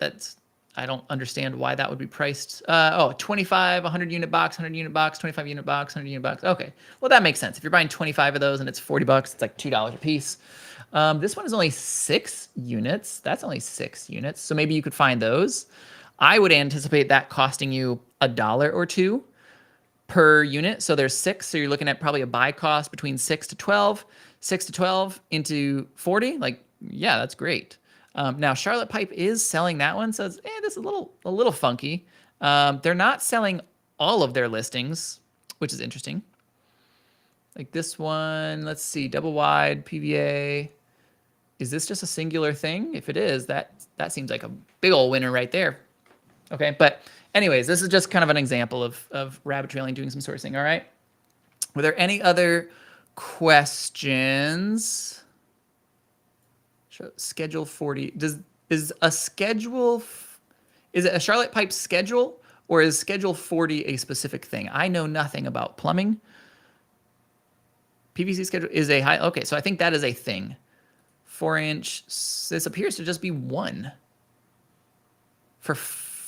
I don't understand why that would be priced. 25, 100 unit box, 100 unit box, 25 unit box, 100 unit box. Okay, well, that makes sense. If you're buying 25 of those and it's 40 bucks, it's like $2 a piece. This one is only 6 units. That's only 6 units. So maybe you could find those. I would anticipate that costing you $1 or $2 per unit. So there's 6. So you're looking at probably a buy cost between 6 to 12. 6 to 12 into 40. Like, yeah, that's great. Now Charlotte Pipe is selling that one. So this is a little funky. They're not selling all of their listings, which is interesting. Like this one, let's see, double wide PVA. Is this just a singular thing? If it is, that seems like a big old winner right there. Okay, but anyways, this is just kind of an example of rabbit trailing, doing some sourcing, all right? Were there any other questions? Schedule 40. Is it a Charlotte Pipe schedule, or is schedule 40 a specific thing? I know nothing about plumbing. PVC schedule is a high. Okay, so I think that is a thing. 4-inch. This appears to just be one. For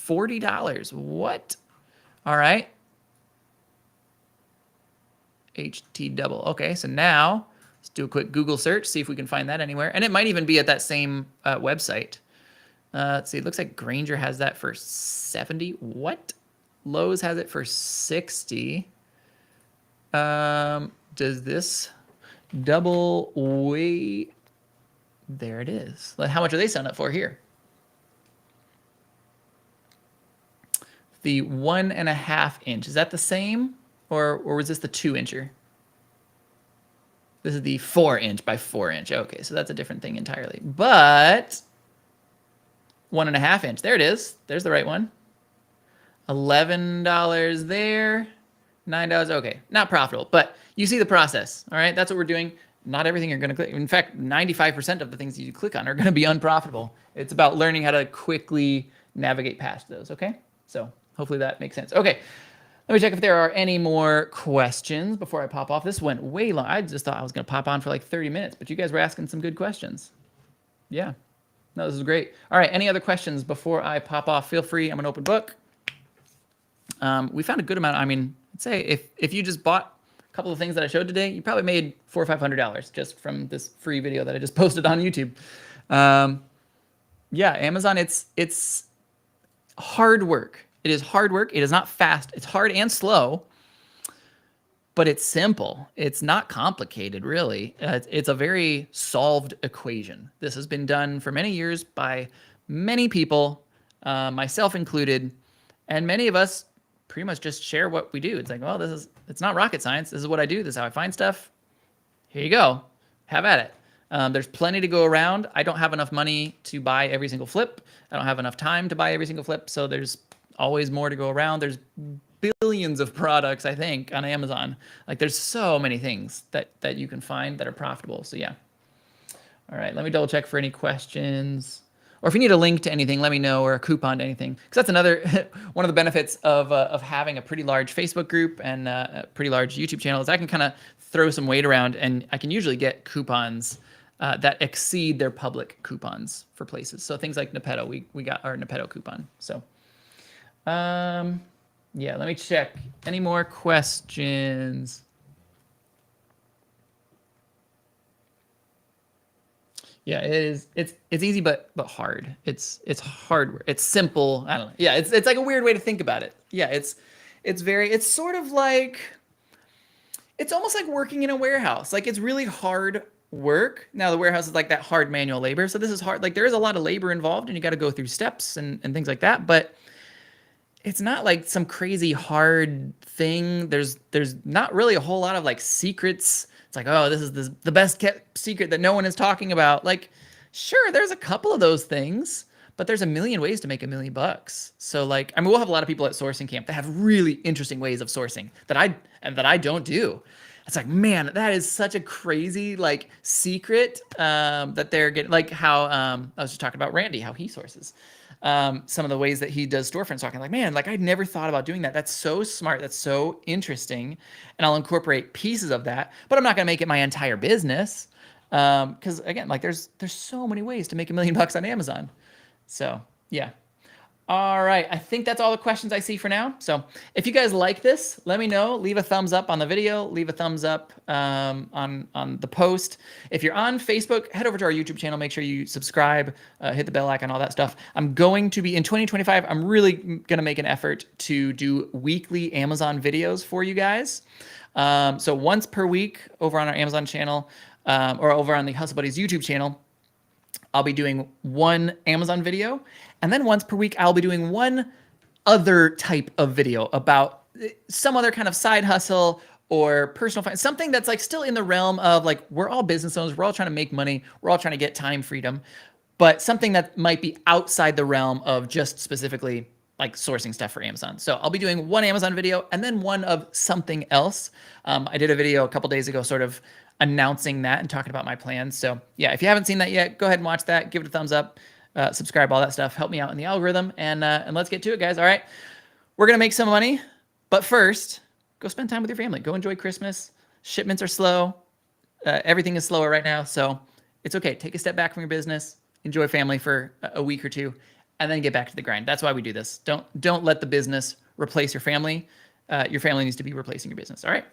$40. What? All right. HT double. Okay, so now let's do a quick Google search, see if we can find that anywhere. And it might even be at that same website. Let's see, it looks like Grainger has that for 70. What? Lowe's has it for 60. Does this double weight? There it is. How much are they selling it for here? The 1.5 inch. Is that the same? Or was this the 2-incher? This is the 4-inch by 4-inch. Okay, so that's a different thing entirely. But 1.5 inch. There it is. There's the right one. $11 there. $9. Okay, not profitable, but you see the process. All right, that's what we're doing. Not everything you're going to click. In fact, 95% of the things you click on are going to be unprofitable. It's about learning how to quickly navigate past those. Okay, so hopefully that makes sense. Okay, let me check if there are any more questions before I pop off. This went way long. I just thought I was going to pop on for like 30 minutes, but you guys were asking some good questions. Yeah, no, this is great. All right, any other questions before I pop off? Feel free. I'm an open book. We found a good amount. I mean, I'd say if you just bought a couple of things that I showed today, you probably made $400 or $500 just from this free video that I just posted on YouTube. Yeah, Amazon, it's hard work. It is hard work. It is not fast. It's hard and slow, but it's simple. It's not complicated, really. It's a very solved equation. This has been done for many years by many people, myself included, and many of us pretty much just share what we do. It's like, well, it's not rocket science. This is what I do. This is how I find stuff. Here you go. Have at it. There's plenty to go around. I don't have enough money to buy every single flip. I don't have enough time to buy every single flip. So there's always more to go around. There's billions of products, I think, on Amazon. Like there's so many things that you can find that are profitable. So yeah. All right, let me double check for any questions. Or if you need a link to anything, let me know, or a coupon to anything. Because that's another one of the benefits of having a pretty large Facebook group and a pretty large YouTube channel is I can kind of throw some weight around, and I can usually get coupons that exceed their public coupons for places. So things like Nepeto, we got our Nepeto coupon. So yeah, let me check. Any more questions? Yeah, it is. It's easy, but hard. It's hard. It's simple. I don't know. Yeah, it's like a weird way to think about it. Yeah, it's sort of like, it's almost like working in a warehouse. Like it's really hard work. Now the warehouse is like that hard manual labor. So this is hard. Like there is a lot of labor involved, and you got to go through steps and things like that. But it's not like some crazy hard thing. There's not really a whole lot of like secrets. It's like, oh, this is the best kept secret that no one is talking about. Like, sure, there's a couple of those things, but there's a million ways to make $1 million. So like, I mean, we'll have a lot of people at Sourcing Camp that have really interesting ways of sourcing that I don't do. It's like, man, that is such a crazy like secret that they're getting. Like how I was just talking about Randy, how he sources. Some of the ways that he does storefront talking, like, man, like I'd never thought about doing that. That's so smart. That's so interesting. And I'll incorporate pieces of that, but I'm not going to make it my entire business. Cause again, like there's so many ways to make $1 million on Amazon. So yeah. All right. I think that's all the questions I see for now. So if you guys like this, let me know. Leave a thumbs up on the video. Leave a thumbs up on the post. If you're on Facebook, head over to our YouTube channel. Make sure you subscribe, hit the bell icon, all that stuff. I'm going to be, in 2025, I'm really going to make an effort to do weekly Amazon videos for you guys. So once per week over on our Amazon channel or over on the Hustle Buddies YouTube channel, I'll be doing one Amazon video, and then once per week, I'll be doing one other type of video about some other kind of side hustle or personal finance, something that's like still in the realm of like, we're all business owners. We're all trying to make money. We're all trying to get time freedom, but something that might be outside the realm of just specifically like sourcing stuff for Amazon. So I'll be doing one Amazon video and then one of something else. I did a video a couple days ago, sort of announcing that and talking about my plans. So yeah, if you haven't seen that yet, go ahead and watch that. Give it a thumbs up, subscribe, all that stuff. Help me out in the algorithm, and let's get to it, guys. All right, we're gonna make some money, but first, go spend time with your family. Go enjoy Christmas. Shipments are slow. Everything is slower right now, so it's okay. Take a step back from your business. Enjoy family for a week or two, and then get back to the grind. That's why we do this. Don't let the business replace your family. Your family needs to be replacing your business. All right.